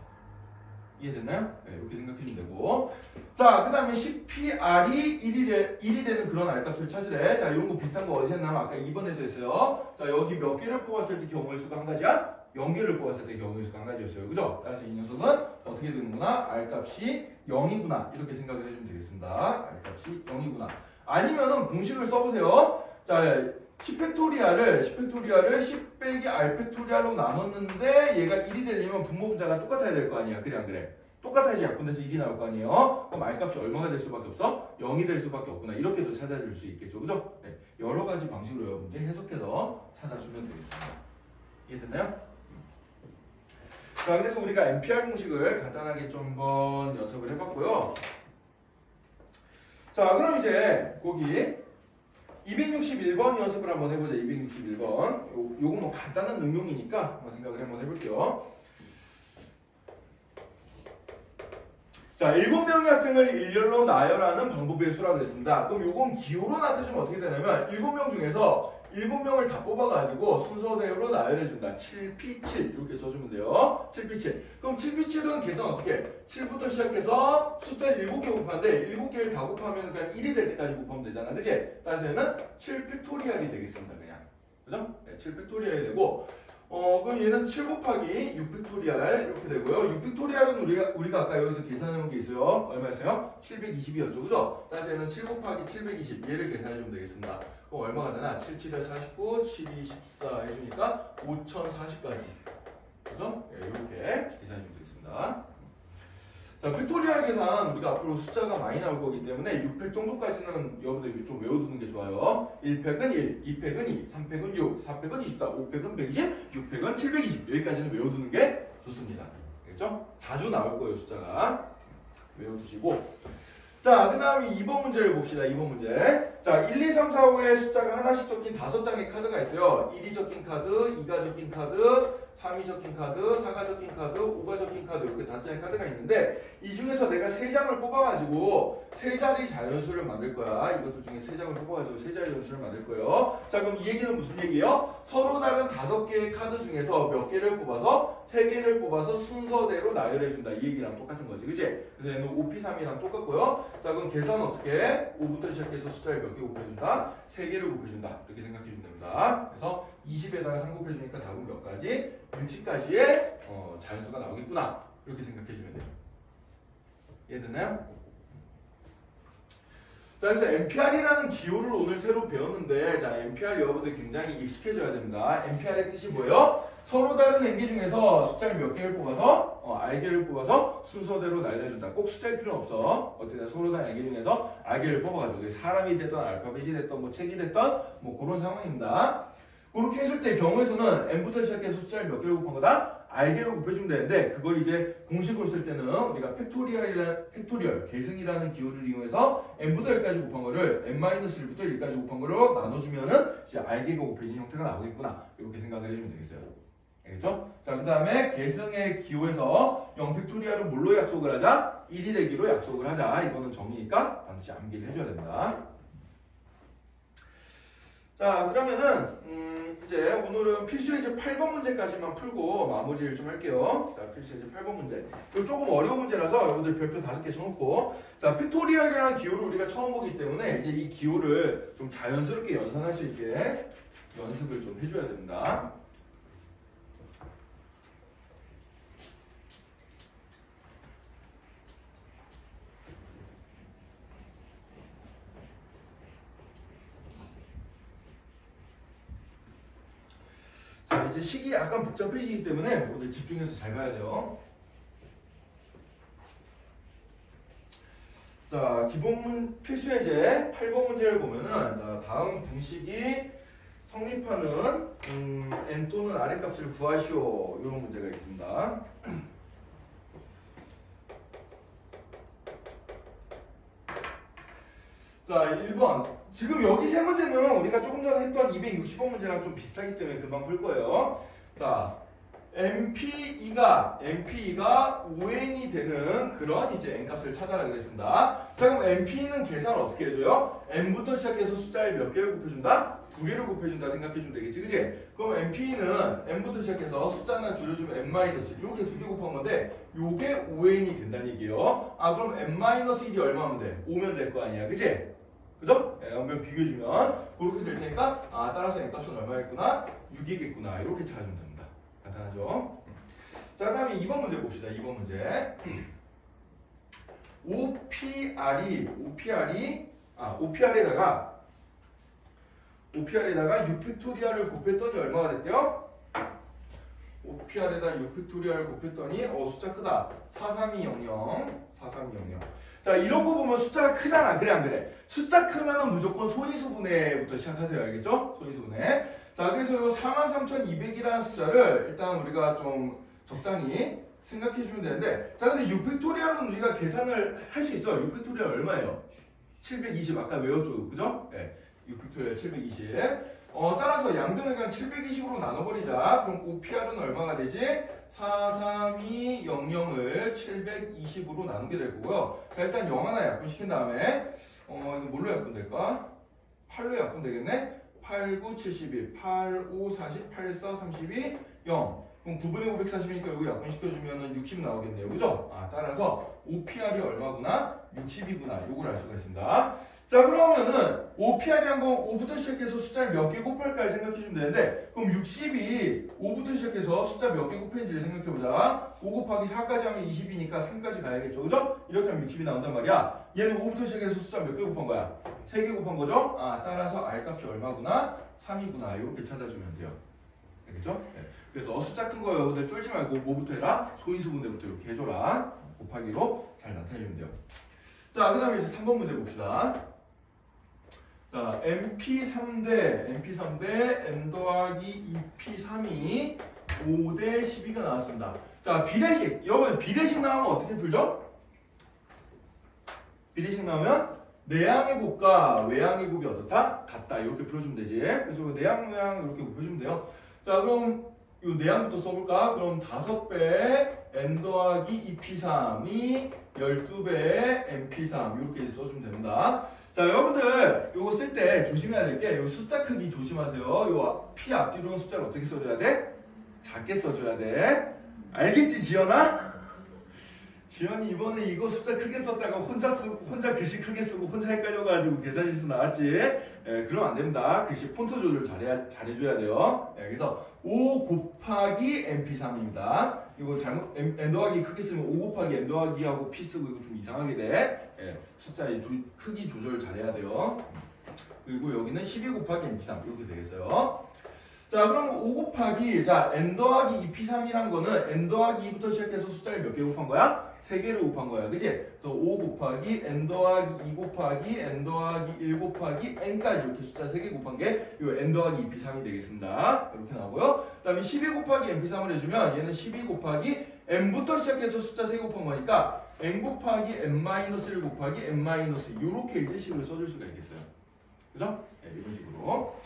이해됐나요? 네, 이렇게 생각해주면 되고. 자, 그 다음에 10PR이 1이 되는 그런 R값을 찾으래. 자, 이런 거 비싼 거 어디서 했냐면 아까 2번에서 했어요. 자, 여기 몇 개를 뽑았을 때 경우의 수가 한 가지야? 0개를 뽑았을 때 경우의 수가 한 가지였어요. 그죠? 따라서 이 녀석은 어떻게 되는구나? R값이 0이구나. 이렇게 생각을 해주면 되겠습니다. R값이 0이구나. 아니면은 공식을 써보세요. 자, 10팩토리알을 10 빼기 R 팩토리알로 나눴는데 얘가 1이 되려면 분모분자가 똑같아야 될 거 아니야. 그래 안 그래? 똑같아야지 약분돼서 1이 나올 거 아니에요. 그럼 R값이 얼마가 될 수밖에 없어? 0이 될 수밖에 없구나. 이렇게도 찾아줄 수 있겠죠. 그죠? 네. 여러 가지 방식으로 여러분들이 해석해서 찾아주면 되겠습니다. 이해됐나요? 자, 그래서 우리가 NPR 공식을 간단하게 좀 한번 연습을 해봤고요. 자, 그럼 이제 거기 261번 연습을 한번 해보자. 261번. 요거 뭐 간단한 응용이니까 한번 생각을 한번 해볼게요. 자, 7명의 학생을 일렬로 나열하는 방법의 수라고 했습니다. 그럼 요건 기호로 나타주면 어떻게 되냐면 7명 중에서 7명을 다 뽑아가지고 순서대로 나열해준다. 7P7 이렇게 써주면 돼요. 7P7. 그럼 7P7은 계산 어떻게 해? 7부터 시작해서 숫자를 7개 곱하는데 7개를 다 곱하면 그냥 1이 될 때까지 곱하면 되잖아. 그치? 따라서 얘는 7팩토리알이 되겠습니다. 그냥. 그죠? 네, 7팩토리알이 되고 그럼 얘는 7 곱하기 6팩토리알 이렇게 되고요. 6팩토리알은 우리가 아까 여기서 계산해놓은 게 있어요. 얼마였어요? 720이었죠. 그죠? 따라서 얘는 7 곱하기 720 얘를 계산해주면 되겠습니다. 그럼 얼마가 되나? 7, 7에 49, 7이 14 해주니까 5040까지. 그죠? 네, 이렇게 계산해주면 되겠습니다. 자, 팩토리얼 계산 우리가 앞으로 숫자가 많이 나올 거기 때문에 6팩 정도까지는 여러분들 좀 외워두는 게 좋아요. 1팩은 1, 2팩은 2, 3팩은 6, 4팩은 24, 5팩은 120, 6팩은 720 여기까지는 외워두는 게 좋습니다. 알겠죠? 자주 나올 거예요 숫자가. 외워두시고 자, 그 다음에 2번 문제를 봅시다. 2번 문제. 자, 1, 2, 3, 4, 5에 숫자가 하나씩 적힌 5장의 카드가 있어요. 1이 적힌 카드, 2가 적힌 카드, 3이 적힌 카드, 4가 적힌 카드, 5가 적힌 카드 이렇게 5장의 카드가 있는데 이 중에서 내가 3장을 뽑아가지고 3자리 자연수를 만들 거야. 이것들 중에 3장을 뽑아가지고 3자리 자연수를 만들 거예요. 자, 그럼 이 얘기는 무슨 얘기예요? 서로 다른 5개의 카드 중에서 몇 개를 뽑아서 3개를 뽑아서 순서대로 나열해준다. 이 얘기랑 똑같은 거지. 그치? 그래서 얘는 5P3이랑 똑같고요. 자, 그럼 계산 어떻게 해? 5부터 시작해서 숫자를 몇 개 곱해준다? 3개를 곱해준다. 이렇게 생각해주면 됩니다. 그래서 20에다가 3 곱해주니까 답은 몇 가지? 60까지의 자연수가 나오겠구나. 이렇게 생각해주면 돼요. 이해됐나요? 자, 그래서 NPR이라는 기호를 오늘 새로 배웠는데, 자, NPR 여러분들 굉장히 익숙해져야 됩니다. NPR의 뜻이 뭐예요? 서로 다른 n개 중에서 숫자를 몇 개를 뽑아서, R개를 뽑아서 순서대로 날려준다. 꼭 숫자일 필요는 없어. 어떻게 서로 다른 n개 중에서 R개를 뽑아가지고, 사람이 됐던, 알파벳이 됐던, 뭐 책이 됐던, 뭐 그런 상황입니다. 그렇게 해줄 때 경우에서는 n부터 시작해서 숫자를 몇 개를 곱한 거다? R개로 곱해주면 되는데 그걸 이제 공식으로 쓸 때는 우리가 팩토리얼, 계승이라는 기호를 이용해서 n부터 1까지 곱한 거를 n-1부터 1까지 곱한 거로 나눠주면은 이제 R개가 곱해진 형태가 나오겠구나. 이렇게 생각을 해주면 되겠어요. 알겠죠? 자, 그 다음에 계승의 기호에서 0팩토리얼은 뭘로 약속을 하자? 1이 되기로 약속을 하자. 이거는 정의니까 반드시 암기를 해줘야 된다. 자, 그러면은 이제 오늘은 필수예제 8번 문제까지만 풀고 마무리를 좀 할게요. 자, 필수예제 8번 문제. 이거 조금 어려운 문제라서 여러분들 별표 5개 쳐놓고, 자, 팩토리얼이라는 기호를 우리가 처음 보기 때문에 이제 이 기호를 좀 자연스럽게 연산할 수 있게 연습을 좀 해줘야 됩니다. 이제 식이 약간 복잡해지기 때문에 오늘 집중해서 잘 봐야 돼요. 자, 기본 필수 예제 8번 문제를 보면은 자, 다음 등식이 성립하는 n 또는 r의 값을 구하시오. 이런 문제가 있습니다. 자, 1번. 지금 여기 세 문제는 우리가 조금 전에 했던 260번 문제랑 좀 비슷하기 때문에 금방 풀 거예요. 자, MPE가 5n이 되는 그런 이제 n값을 찾아라 그랬습니다. 자, 그럼 MP는 계산을 어떻게 해줘요? n부터 시작해서 숫자를 몇 개를 곱해준다? 2개를 곱해준다 생각해주면 되겠지, 그치? 그럼 MP는 n부터 시작해서 숫자 하나 줄여주면 n-1 이렇게 2개 곱한 건데 요게 5n이 된다는 얘기예요. 아, 그럼 n-1이 얼마면 돼? 5면 될 거 아니야, 그치? 그죠? 한번 비교해주면 그렇게 될 테니까 아, 따라서 n값은 얼마였구나? 6이겠구나 이렇게 찾아주면 됩니다. 간단하죠? 자, 그 다음에 2번 문제 봅시다. 2번 문제. OPR에다가 6팩토리얼을 곱했더니 얼마가 됐대요? OPR에다 6팩토리얼을 곱했더니 숫자 크다. 43200. 자, 이런 거 보면 숫자가 크잖아. 그래 안 그래? 숫자 크면은 무조건 소인수분해부터 시작하세요. 알겠죠? 소인수분해. 자, 그래서 이 43,200이라는 숫자를 일단 우리가 좀 적당히 생각해 주면 되는데, 자, 근데 6팩토리얼은 우리가 계산을 할 수 있어요. 6팩토리얼 얼마예요? 720 아까 외웠죠, 그죠? 네, 6팩토리얼 720. 따라서 양변을 그냥 720으로 나눠버리자. 그럼 OPR은 얼마가 되지? 43200을 720으로 나누게 될 거고요. 자, 일단 0 하나 약분시킨 다음에 이거 뭘로 약분될까? 8로 약분되겠네? 8, 9, 72, 8, 5, 40, 8, 4, 32, 0. 그럼 9분의 540이니까 이거 약분시켜주면 60 나오겠네요. 그죠? 아, 따라서 OPR이 얼마구나? 60이구나. 요걸 알 수가 있습니다. 자, 그러면은 OPR이란 건 5부터 시작해서 숫자를 몇 개 곱할까 생각해주면 되는데, 그럼 60이 5부터 시작해서 숫자 몇 개 곱했는지를 생각해보자. 5 곱하기 4까지 하면 20이니까 3까지 가야겠죠. 그죠? 이렇게 하면 60이 나온단 말이야. 얘는 5부터 시작해서 숫자 몇 개 곱한 거야? 3개 곱한 거죠? 아, 따라서 R값이 얼마구나? 3이구나. 이렇게 찾아주면 돼요. 알겠죠? 네. 그래서 숫자 큰 거예요. 근데 쫄지 말고 뭐부터 해라? 소인수분해부터 이렇게 해줘라. 곱하기로 잘 나타내주면 돼요. 자, 그 다음에 이제 3번 문제 봅시다. 자, MP3대 N 더하기 2P3이 5대 12가 나왔습니다. 자, 비례식. 여러분, 비례식 나오면 어떻게 풀죠? 비례식 나오면 내항의 곱과 외항의 곱이 어떻다? 같다. 이렇게 풀어주면 되지. 그래서 내항, 외항 이렇게 곱해주면 돼요. 자, 그럼 이 내항부터 써볼까? 그럼 5배 N 더하기 2P3이 12배 MP3 이렇게 써주면 됩니다. 자, 여러분들 이거 쓸 때 조심해야 될 게 이 숫자 크기 조심하세요. 이 P 앞뒤로는 숫자를 어떻게 써줘야 돼? 작게 써줘야 돼. 알겠지, 지연아? 지연이 이번에 이거 숫자 크게 썼다가 혼자 글씨 크게 쓰고 혼자 헷갈려가지고 계산 실수 나왔지? 그러면 안 됩니다. 글씨 폰트 조절 잘해줘야 돼요. 그래서 5 곱하기 MP3입니다. 이거 잘못 N 더하기 크게 쓰면 5 곱하기 N 더하기하고 P 쓰고 이거 좀 이상하게 돼. 숫자의 크기 조절 잘해야 돼요. 그리고 여기는 12 곱하기 MP3 이렇게 되겠어요. 자, 그럼 5 곱하기 N 더하기 2P3이란 거는 N 더하기 2부터 시작해서 숫자를 몇 개 곱한 거야? 3개를 곱한 거야. 그치? 그래서 5 곱하기 N 더하기 2 곱하기 N 더하기 1 곱하기 N까지 이렇게 숫자 3개 곱한 게 요 N 더하기 2P3이 되겠습니다. 이렇게 나오고요. 그 다음에 12 곱하기 MP3을 해주면 얘는 12 곱하기 N부터 시작해서 숫자 3개 곱한 거니까 N 곱하기 N-1 곱하기 N-2 이렇게 이제 식을 써줄 수가 있겠어요. 그죠? 네, 이런 식으로.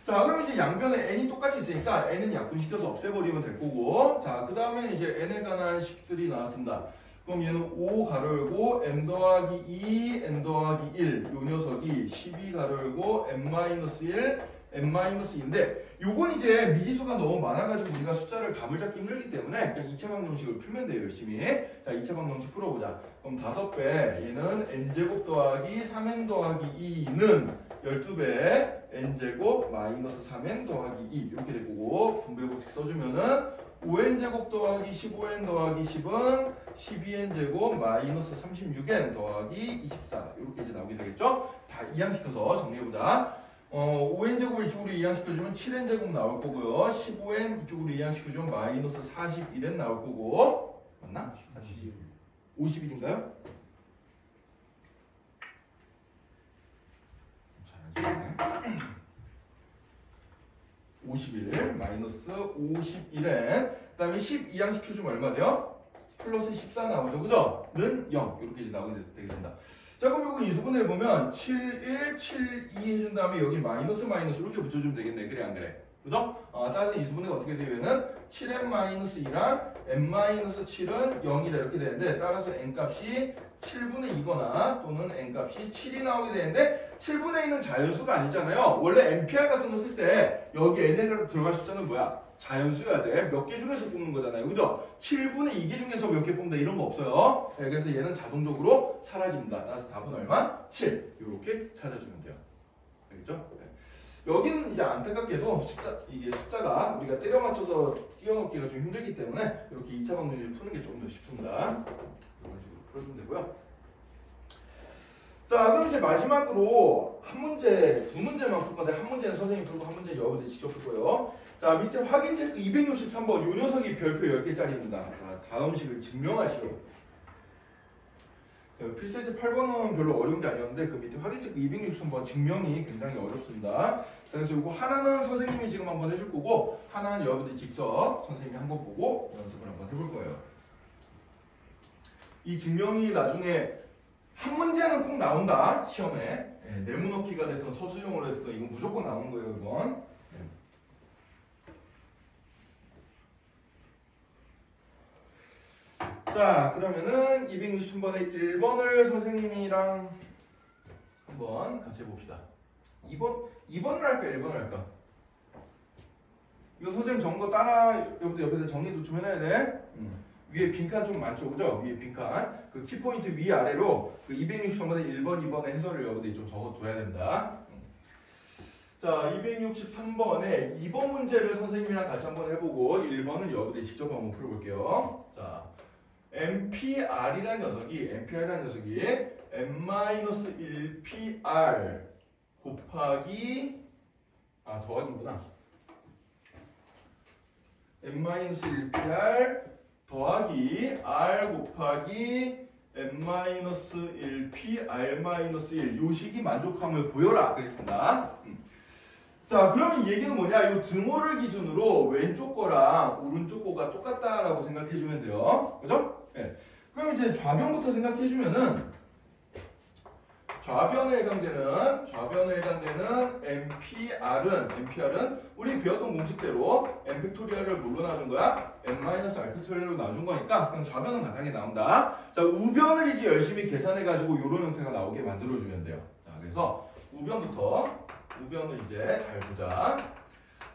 자, 그럼 이제 양변에 n이 똑같이 있으니까 n은 약분시켜서 없애버리면 될 거고, 자, 그 다음에 이제 n에 관한 식들이 나왔습니다. 그럼 얘는 5 가로 열고 n 더하기 2, n 더하기 1, 요 녀석이 12 가로 열고 n-1, n-2인데 요건 이제 미지수가 너무 많아가지고 우리가 숫자를 감을 잡기 힘들기 때문에 그냥 2차 방정식을 풀면 돼요, 열심히. 자, 2차 방정식 풀어보자. 그럼 5배, 얘는 n제곱 더하기 3n 더하기 2는 12배 n제곱 마이너스 3n 더하기 2 이렇게 될 거고, 분배법칙 써주면은 5n제곱 더하기 15n 더하기 10은 12n제곱 마이너스 36n 더하기 24 이렇게 이제 나오게 되겠죠? 다 이항시켜서 정리해보자. 5n제곱을 이쪽으로 이항시켜주면 7n제곱 나올 거고요. 15n 이쪽으로 이항시켜주면 마이너스 41n 나올 거고. 맞나? 51인가요? 잘하시네. 51 마이너스 51n 그 다음에 10 이항시켜주면 얼마 돼요? 플러스 14 나오죠. 그죠? 는 0 이렇게 이제 나오게 되겠습니다. 자 그럼 이거 인수분해 보면 7, 1, 7, 2 해준 다음에 여기 마이너스 마이너스 이렇게 붙여주면 되겠네. 그래 안 그래? 그죠? 따라서 인수분해가 어떻게 되면은 7n-2랑 n-7은 0이다 이렇게 되는데 따라서 n값이 7분의 2거나 또는 n값이 7이 나오게 되는데 7분의 2는 자연수가 아니잖아요. 원래 NPR 같은 거 쓸 때 여기 n에 들어갈 숫자는 뭐야? 자연수여야 돼. 몇 개 중에서 뽑는 거잖아요. 그죠? 7분의 2개 중에서 몇 개 뽑는다 이런 거 없어요. 네, 그래서 얘는 자동적으로 사라집니다. 따라서 답은 얼마? 7. 이렇게 찾아주면 돼요. 알겠죠? 네. 여기는 이제 안타깝게도 이게 숫자가 우리가 때려 맞춰서 끼워 넣기가 좀 힘들기 때문에 이렇게 2차 방정식을 푸는 게 조금 더 쉽습니다. 이런 식으로 풀어주면 되고요. 자, 그럼 이제 마지막으로 한 문제, 두 문제만 풀 건데 한 문제는 선생님이 풀고 한 문제는 여러분들이 직접 풀 거예요. 자, 밑에 확인 체크 263번 요 녀석이 별표 10개짜리입니다. 자, 다음 식을 증명하시오. 필수예제 8번은 별로 어려운 게 아니었는데 그 밑에 확인 체크 263번 증명이 굉장히 어렵습니다. 자, 그래서 이거 하나는 선생님이 지금 한번 해줄 거고 하나는 여러분들이 직접 선생님이 한 거 보고 연습을 한번 해볼 거예요. 이 증명이 나중에 한 문제는 꼭 나온다 시험에. 네모넣기가 됐든 서술형으로 됐든 이건 무조건 나오는 거예요 이건. 자, 그러면은 263번의 1번을 선생님이랑 한번 같이 해봅시다. 2번을 할까 1번을 할까? 이거 선생님 적은 거 따라 여러분들 옆에다 정리도 좀 해놔야 돼. 위에 빈칸 좀 많죠, 그죠? 위에 빈칸. 그 키포인트 위아래로 그 263번의 1번, 2번의 해설을 여러분들이 좀 적어줘야 된다. 자, 263번에 2번 문제를 선생님이랑 같이 한번 해보고 1번은 여러분들이 직접 한번 풀어볼게요. 자, NPR이라는 녀석이 n-1pr 곱하기 더하기구나. n-1pr 더하기 r 곱하기 n-1pr-1 요 식이 만족함을 보여라 그랬습니다. 자, 그러면 이 얘기는 뭐냐? 이 등호를 기준으로 왼쪽 거랑 오른쪽 거가 똑같다라고 생각해주면 돼요. 그죠? 네. 그럼 이제 좌변부터 생각해주면은 좌변에 해당되는 NPR은 우리 배웠던 공식대로 n 팩토리얼을 뭘로 나눈 거야? n-r 팩토리얼로 나눈 거니까 그럼 좌변은 간단하게 나온다. 자, 우변을 이제 열심히 계산해가지고 이런 형태가 나오게 만들어주면 돼요. 자, 그래서 우변을 이제 잘 보자.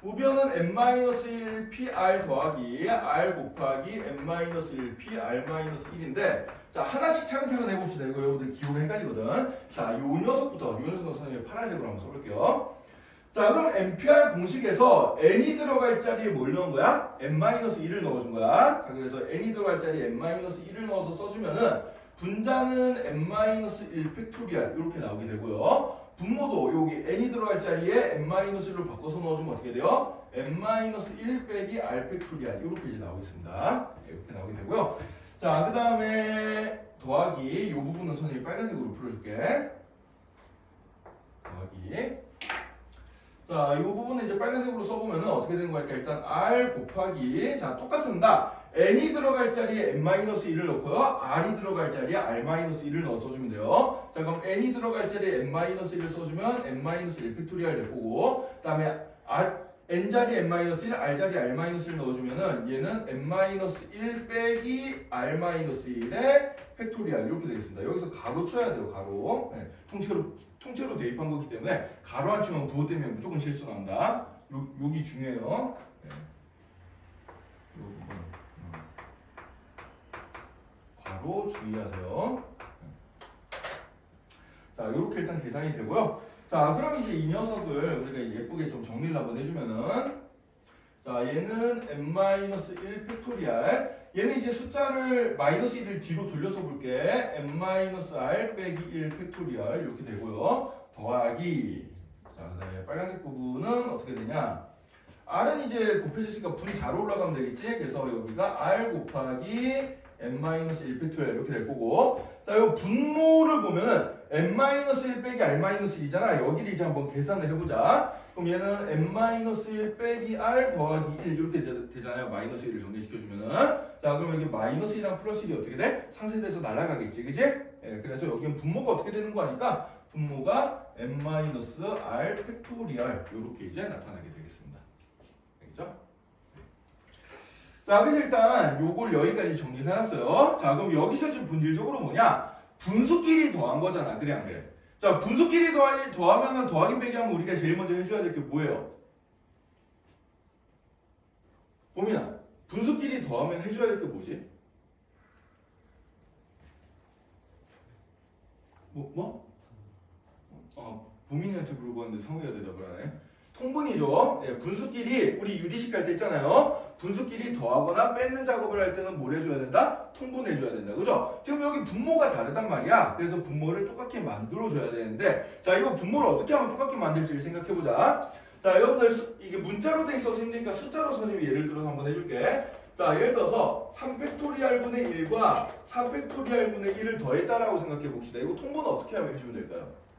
우변은 n-1pr 더하기 r 곱하기 n-1pr-1인데 자, 하나씩 차근차근 해봅시다. 이거 여러분들 기호가 헷갈리거든. 자, 요 녀석부터 선생님 파란색으로 한번 써볼게요. 자, 그럼 NPR 공식에서 n이 들어갈 자리에 뭘 넣은 거야? n-1을 넣어준 거야. 자, 그래서 n이 들어갈 자리에 n-1을 넣어서 써주면은 분자는 n-1 팩토리얼 이렇게 나오게 되고요. 분모도 여기 n이 들어갈 자리에 n-1로 바꿔서 넣어주면 어떻게 돼요? n-1 빼기 r 팩토리얼 이렇게 이제 나오겠습니다. 이렇게 나오게 되고요. 자, 그 다음에 더하기 이 부분은 선생님이 빨간색으로 풀어줄게. 더하기. 자, 이 부분은 이제 빨간색으로 써보면 어떻게 되는 거니까 일단 r 곱하기 자, 똑같습니다. n이 들어갈 자리에 n-1을 넣고요. r이 들어갈 자리에 r-1을 넣어 써주면 돼요. 자, 그럼 n이 들어갈 자리에 n-1을 써주면 n-1 팩토리얼 될 거고 그 다음에 n 자리에 n-1, r 자리에 r-1을 넣어주면은 얘는 n-1 빼기 r-1의 팩토리얼 이렇게 되겠습니다. 여기서 가로 쳐야 돼요. 가로. 네, 통째로 대입한 거기 때문에 가로 안 치면 부호 때문에 무조건 실수 나온다. 여기 중요해요. 네. 요 부분. 가로 주의하세요. 자, 이렇게 일단 계산이 되고요. 자, 그럼 이제 이 녀석을 우리가 예쁘게 좀 정리를 한번 해주면은 자, 얘는 n-1 팩토리얼 얘는 이제 숫자를 마이너스 1을 뒤로 돌려서 볼게. n-r 빼기 1 팩토리얼 이렇게 되고요. 더하기 자, 그 다음에 빨간색 부분은 어떻게 되냐? R은 이제 곱해졌으니까 분이 잘 올라가면 되겠지? 그래서 여기가 R 곱하기 n-1 팩토리얼 이렇게 될 거고, 자, 이 분모를 보면은 n-1 빼기 r-1이잖아. 여기를 이제 한번 계산을 해보자. 그럼 얘는 n-1 빼기 r 더하기 1 이렇게 되잖아요. 마이너스 1을 전개시켜주면은. 자, 그럼 여기 마이너스 1이랑 플러스 1이 어떻게 돼? 상쇄돼서 날아가겠지, 그지? 예, 그래서 여기는 분모가 어떻게 되는 거 아니까 분모가 n-r 팩토리얼 이렇게 이제 나타나게 되겠습니다. 알겠죠? 자, 그래서 일단 요걸 여기까지 정리를 해놨어요. 자, 그럼 여기서 지금 본질적으로 뭐냐? 분수끼리 더한 거잖아. 그래, 안 그래? 자, 분수끼리 더하면은 더하기 빼기 하면 우리가 제일 먼저 해줘야 될 게 뭐예요? 봄이나 분수끼리 더하면 해줘야 될 게 뭐지? 보민이한테 물어봤는데 성우가 대답을 하네. 통분이죠. 예, 분수끼리 우리 유리식 할 때 있잖아요. 분수끼리 더하거나 뺏는 작업을 할 때는 뭘 해줘야 된다? 통분해줘야 된다. 그죠? 지금 여기 분모가 다르단 말이야. 그래서 분모를 똑같게 만들어줘야 되는데, 자, 이거 분모를 어떻게 하면 똑같게 만들지를 생각해보자. 자, 여러분들 이게 문자로 돼 있어서 힘드니까 숫자로 선생님이 예를 들어서 한번 해줄게. 자, 예를 들어서 3팩토리얼분의 1과 4팩토리얼분의 1을 더했다라고 생각해 봅시다. 이거 통분은 어떻게 하면 해주면 될까요?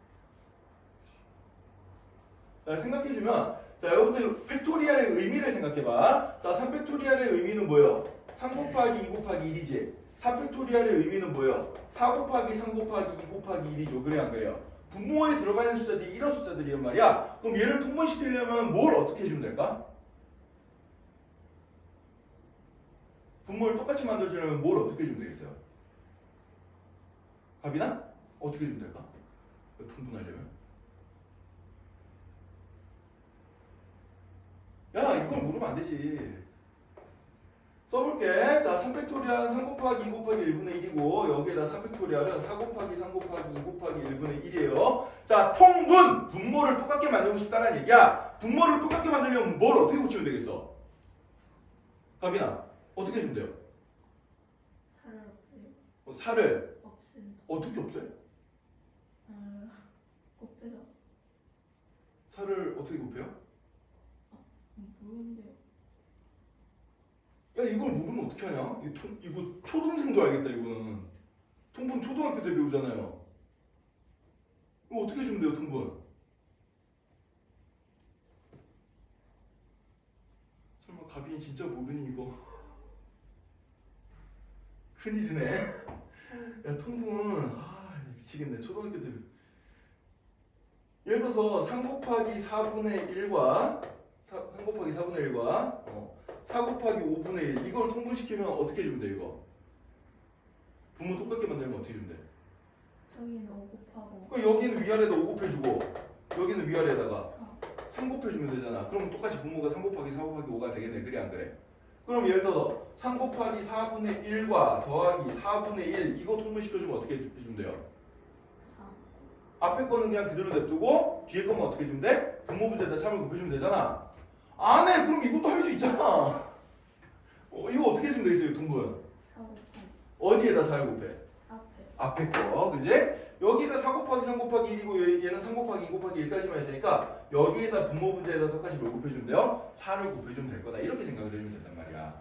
자, 생각해주면, 자, 여러분들 팩토리얼의 의미를 생각해봐. 자, 3팩토리얼의 의미는 뭐예요? 3 곱하기 2 곱하기 1이지. 4팩토리얼의 의미는 뭐예요? 4 곱하기 3 곱하기 2 곱하기 1이죠. 그래, 안 그래요? 분모에 들어가 있는 숫자들이 이런 숫자들이란 말이야. 그럼 얘를 통분시키려면 뭘 어떻게 해주면 될까? 분모를 똑같이 만들어주려면 뭘 어떻게 해주면 되겠어요? 갑이나? 어떻게 해주면 될까? 통분하려면? 야, 이건 모르면 안 되지. 써볼게. 자, 3팩토리얼은 3 곱하기 2 곱하기 1분의 1이고, 여기에다 4팩토리얼은 4 곱하기 3 곱하기 2 곱하기 1분의 1이에요. 자, 통분! 분모를 똑같게 만들고 싶다는 얘기야. 분모를 똑같게 만들려면 뭘 어떻게 고치면 되겠어? 가빈아, 어떻게 해주면 돼요? 4를 없애요. 4를 없앤다. 어떻게 없애? 곱해서. 4를 어떻게 곱해요? 모르는데요. 야, 이걸 모르면 어떻게 하냐? 이거 초등생도 알겠다, 이거는. 통분 초등학교 때 배우잖아요. 이거 어떻게 해주면 돼요, 통분? 설마 가빈이 진짜 모르니, 이거? 큰일이네. 야, 통분. 미치겠네. 초등학교 때. 예를 들어서 3 곱하기 4분의 1과 3 곱하기 4분의 1과 4 곱하기 5분의 1 이걸 통분시키면 어떻게 해주면 돼 이거? 분모 똑같게 만들면 어떻게 해주면 돼? 저기는 5 곱하고 그러니까 여기는 위아래에다 5 곱해주고 여기는 위아래에다가 4. 3 곱해주면 되잖아. 그럼 똑같이 분모가 3 곱하기 4 곱하기 5가 되겠네. 그래 안 그래? 그럼 예를 들어서 3 곱하기 4분의 1과 더하기 4분의 1 이거 통분시켜주면 어떻게 해주면 돼요? 4. 앞에 거는 그냥 그대로 냅두고 뒤에 거만 어떻게 해주면 돼? 분모분자에다 3을 곱해주면 되잖아. 안 해! 그럼 이것도 할 수 있잖아. 이거 어떻게 해주면 되겠어요, 통분? 4 곱하기 어디에다 4를 곱해? 앞에. 앞에 거, 그지? 여기가 4 곱하기 3 곱하기 1이고 얘는 3 곱하기 2 곱하기 1까지만 했으니까 여기에다 분모분자에다 똑같이 뭘 곱해주면 돼요? 4를 곱해주면 될 거다. 이렇게 생각을 해주면 된단 말이야.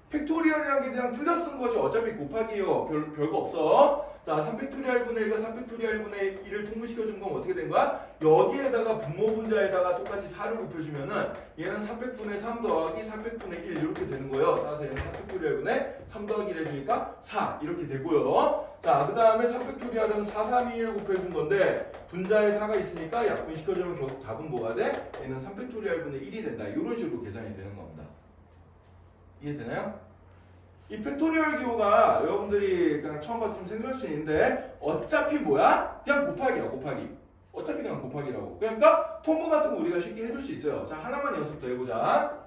팩토리얼이라는 게 그냥 줄여 쓴 거지. 어차피 곱하기예요. 별거 없어. 자, 3팩토리얼분의 1과 4팩토리얼분의 1을 통분시켜준 건 어떻게 된 거야? 여기에다가 분모분자에다가 똑같이 4를 곱해주면은 얘는 4팩분의 3 더하기 4팩분의 1 이렇게 되는 거예요. 따라서 얘는 4팩토리얼분의 3 더하기 1 해주니까 4 이렇게 되고요. 자, 그 다음에 3팩토리얼은 4, 3, 2, 1 곱해준 건데 분자에 4가 있으니까 약분시켜주면 결국 답은 뭐가 돼? 얘는 3팩토리얼분의 1이 된다. 이런 식으로 계산이 되는 겁니다. 이해되나요? 이 팩토리얼 기호가 여러분들이 그냥 처음 봐도 좀 생소할 수 있는데 어차피 뭐야? 그냥 곱하기야, 곱하기. 어차피 그냥 곱하기라고. 그러니까 통분 같은 거 우리가 쉽게 해줄 수 있어요. 자, 하나만 연습 더 해보자.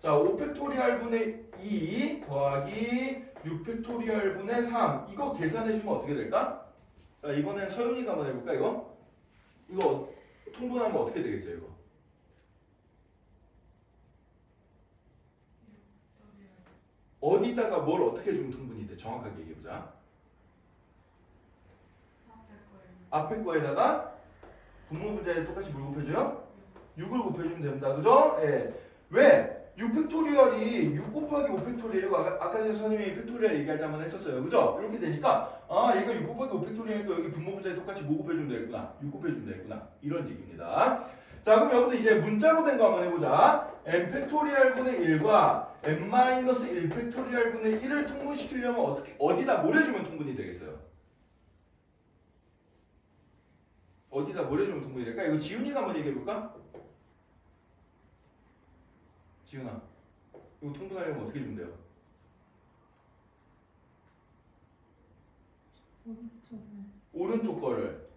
자, 5팩토리얼분의 2 더하기 6팩토리얼분의 3 이거 계산해주면 어떻게 될까? 자, 이번엔 서윤이가 한번 해볼까 이거? 이거 통분하면 어떻게 되겠어요 이거? 어디다가 뭘 어떻게 해주면 통분이 돼? 정확하게 얘기해보자. 앞에 거에다가 분모분자에 똑같이 뭘 곱해줘요? 6을 곱해주면 됩니다. 그죠? 예. 왜? 6팩토리얼이 6 곱하기 5팩토리얼이고 아까 전에 선생님이 팩토리얼 얘기할 때 한번 했었어요. 그죠? 이렇게 되니까 아 얘가 6 곱하기 5팩토리얼이니까 여기 분모분자에 똑같이 뭐 곱해주면 되겠구나. 6 곱해주면 되겠구나. 이런 얘기입니다. 자 그럼 여러분들 이제 문자로 된 거 한번 해보자. n 팩토리얼 분의 1과 n-1 팩토리얼 분의 1을 통분시키려면 어떻게 어디다 뭘 해주면 통분이 되겠어요? 어디다 뭘 해주면 통분이 될까? 이거 지훈이가 한번 얘기해볼까? 지훈아 이거 통분하려면 어떻게 해주면 돼요? 오른쪽 거를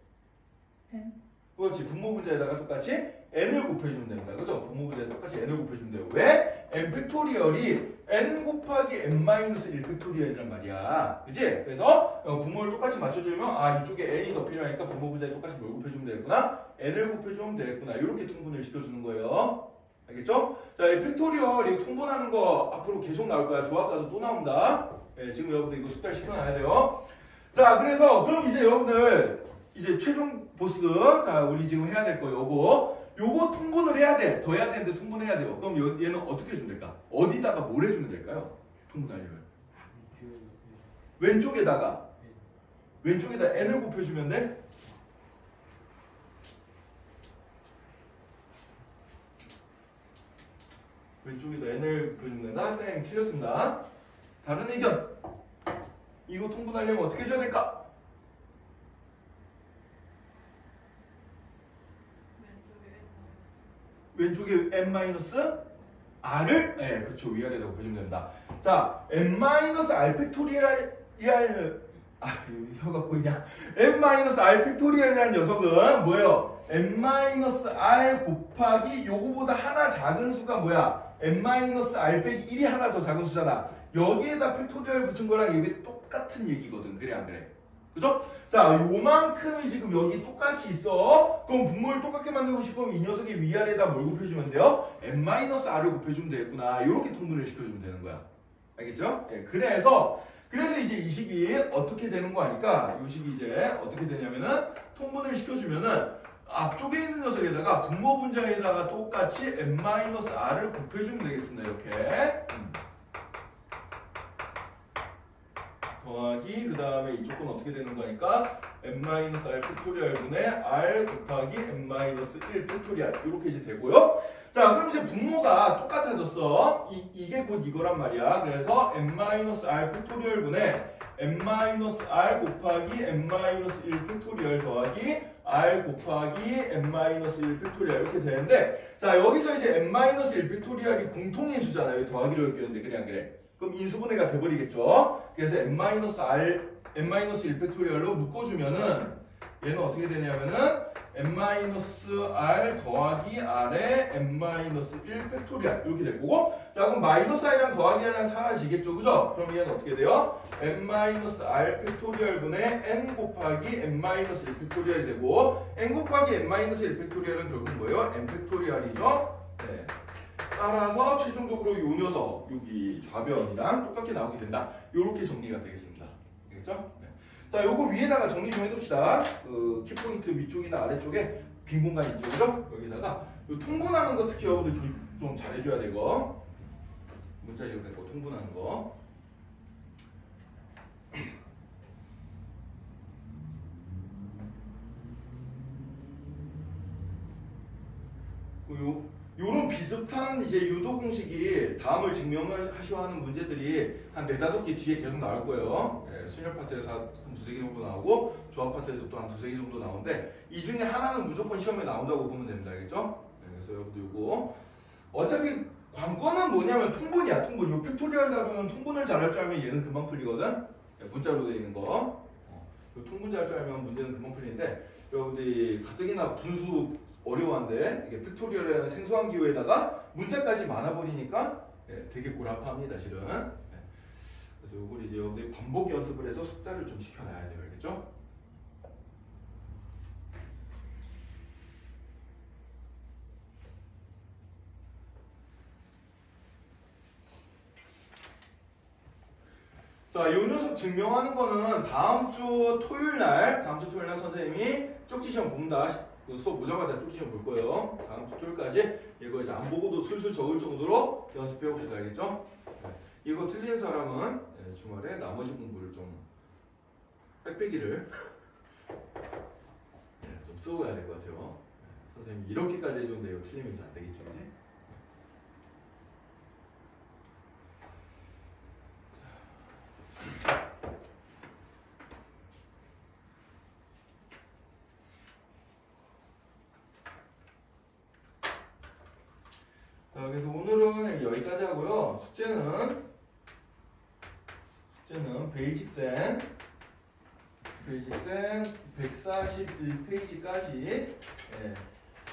n 그렇지 분모분자에다가 똑같이 n을 곱해주면 됩니다. 그죠? 분모분자에 똑같이 n을 곱해주면 돼요. 왜? n 팩토리얼이 n 곱하기 n-1 팩토리얼이란 말이야. 그지? 그래서 분모를 똑같이 맞춰주면 아 이쪽에 n이 더 필요하니까 분모분자에 똑같이 뭘 곱해주면 되겠구나? n을 곱해주면 되겠구나. 이렇게 통분을 시켜주는 거예요. 알겠죠? 자, 이 팩토리얼 이거 통분하는 거 앞으로 계속 나올 거야. 조합 가서 또 나온다. 네, 지금 여러분들 이거 숙달 시켜놔야 돼요. 자, 그래서 그럼 이제 여러분들 이제 최종 보스 자 우리 지금 해야 될 거 요거 통분을 해야 돼. 더 해야 되는데 통분해야 돼요. 그럼 얘는 어떻게 해주면 될까? 어디다가 뭘 해주면 될까요? 통분하려면 왼쪽에다 n을 곱해주면 돼. 왼쪽에다 n을 곱해주면 된다. 땡 틀렸습니다. 다른 의견 이거 통분하려면 어떻게 해줘야 될까? 왼쪽에 n-r을 네, 그렇죠. 위아래다 곱해주면 된다. 자, n-r 팩토리얼 혀가 보이냐? n-r 팩토리얼이라는 녀석은 뭐예요? n-r 곱하기 요거보다 하나 작은 수가 뭐야? n-r 빼기 1이 하나 더 작은 수잖아. 여기에다 팩토리얼 붙인 거랑 이게 똑같은 얘기거든. 그래 안 그래? 그죠? 자, 요만큼이 지금 여기 똑같이 있어. 그럼 분모를 똑같게 만들고 싶으면 이 녀석의 위아래에다 뭘 곱해주면 돼요? n-r을 곱해주면 되겠구나. 이렇게 통분을 시켜주면 되는 거야. 알겠어요? 네, 그래서 이제 이 식이 어떻게 되는 거 아니까 이 식이 이제 어떻게 되냐면은 통분을 시켜주면은 앞쪽에 있는 녀석에다가 분모 분자에다가 똑같이 n-r을 곱해주면 되겠습니다. 이렇게. 더하기 그 다음에 이쪽 건 어떻게 되는 거니까 n-r 팩토리얼 분의 r 곱하기 n-1 팩토리얼 이렇게 이제 되고요. 자 그럼 이제 분모가 똑같아졌어. 이게 곧 이거란 말이야. 그래서 n-r 팩토리얼 분의 n-r 곱하기 n-1 팩토리얼 더하기 r 곱하기 n-1 팩토리얼 이렇게 되는데 자 여기서 이제 n-1 팩토리얼이 공통인 수잖아요. 더하기로 엮였는데 그래 안 그래? 그럼 인수분해가 돼버리겠죠. 그래서 n-1 팩토리얼로 묶어주면은 얘는 어떻게 되냐면은 n-r 더하기 r의 n-1 팩토리얼 이렇게 될 거고 자 그럼 마이너스 r이랑 더하기 r이랑 사라지겠죠. 그죠? 그럼 얘는 어떻게 돼요? n-r 팩토리얼 분의 n 곱하기 n-1 팩토리얼이 되고 n 곱하기 n-1 팩토리얼은 결국 뭐예요? n 팩토리얼이죠. 네. 따라서 최종적으로 요 녀석 여기 좌변이랑 똑같게 나오게 된다. 요렇게 정리가 되겠습니다. 알겠죠? 네. 자, 요거 위에다가 정리 좀 해둡시다. 그 키포인트 위쪽이나 아래쪽에 빈 공간 있죠? 여기다가 요 통분하는 거 특히 여러분들 좀 잘해줘야 되고 문자식으로 된 거 통분하는 거. 요런 비슷한 이제 유도 공식이 다음을 증명하시오 하는 문제들이 한 4-5개 뒤에 계속 나올 거예요. 예, 순열 파트에서 한 2-3개 정도 나오고 조합 파트에서 또 한 2-3개 정도 나오는데 이 중에 하나는 무조건 시험에 나온다고 보면 됩니다. 알겠죠? 네, 그래서 여러분들 요거 어차피 관건은 뭐냐면 통분이야. 통분. 요 팩토리얼 다루는 통분을 잘할 줄 알면 얘는 금방 풀리거든. 예, 문자로 되어 있는 거. 요 통분 잘할 줄 알면 문제는 금방 풀리는데 여러분들이 가뜩이나 분수 어려워한데 이게 팩토리얼이라는 생소한 기호에다가 문자까지 많아버리니까 예, 되게 고라파합니다 실은. 예. 그래서 이걸 이제 여러분들이 반복 연습을 해서 숙달을 좀 시켜놔야 돼요. 알겠죠? 자, 이 녀석 증명하는 거는 다음 주 토요일 날 선생님이 쪽지 시험 본다. 그 수업 오자마자 쪽지좀 볼 거예요. 다음 주 토요일까지 이거 이제 안 보고도 술술 적을 정도로 연습해 봅시다. 알겠죠? 네. 이거 틀린 사람은 주말에 나머지 공부를 좀 빽빽이를 좀 쓰고 가야 될 것 같아요. 선생님이 이렇게까지 해줬는데 이거 틀리면 이제 안 되겠지, 그지? 자, 그래서 오늘은 여기까지 하고요. 숙제는 베이직센 141페이지까지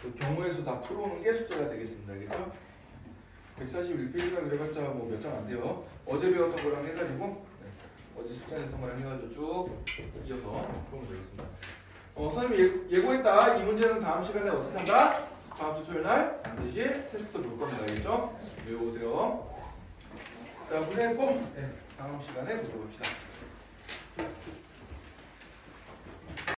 그 경우의 수 다 풀어오는 게 숙제가 되겠습니다. 알겠죠? 141페이지라 그래봤자 뭐 몇 장 안 돼요. 어제 배웠던 거랑 해가지고 어제 숙제 냈던 거랑 해가지고 쭉 이어서 풀어오면 되겠습니다. 선생님 예고했다. 이 문제는 다음 시간에 어떻게 한다? 다음 주 토요일 날 반드시 테스트 볼 겁니다. 알겠죠? 외워오세요. 자, 문제 꼭 다음 시간에 보도록 합시다.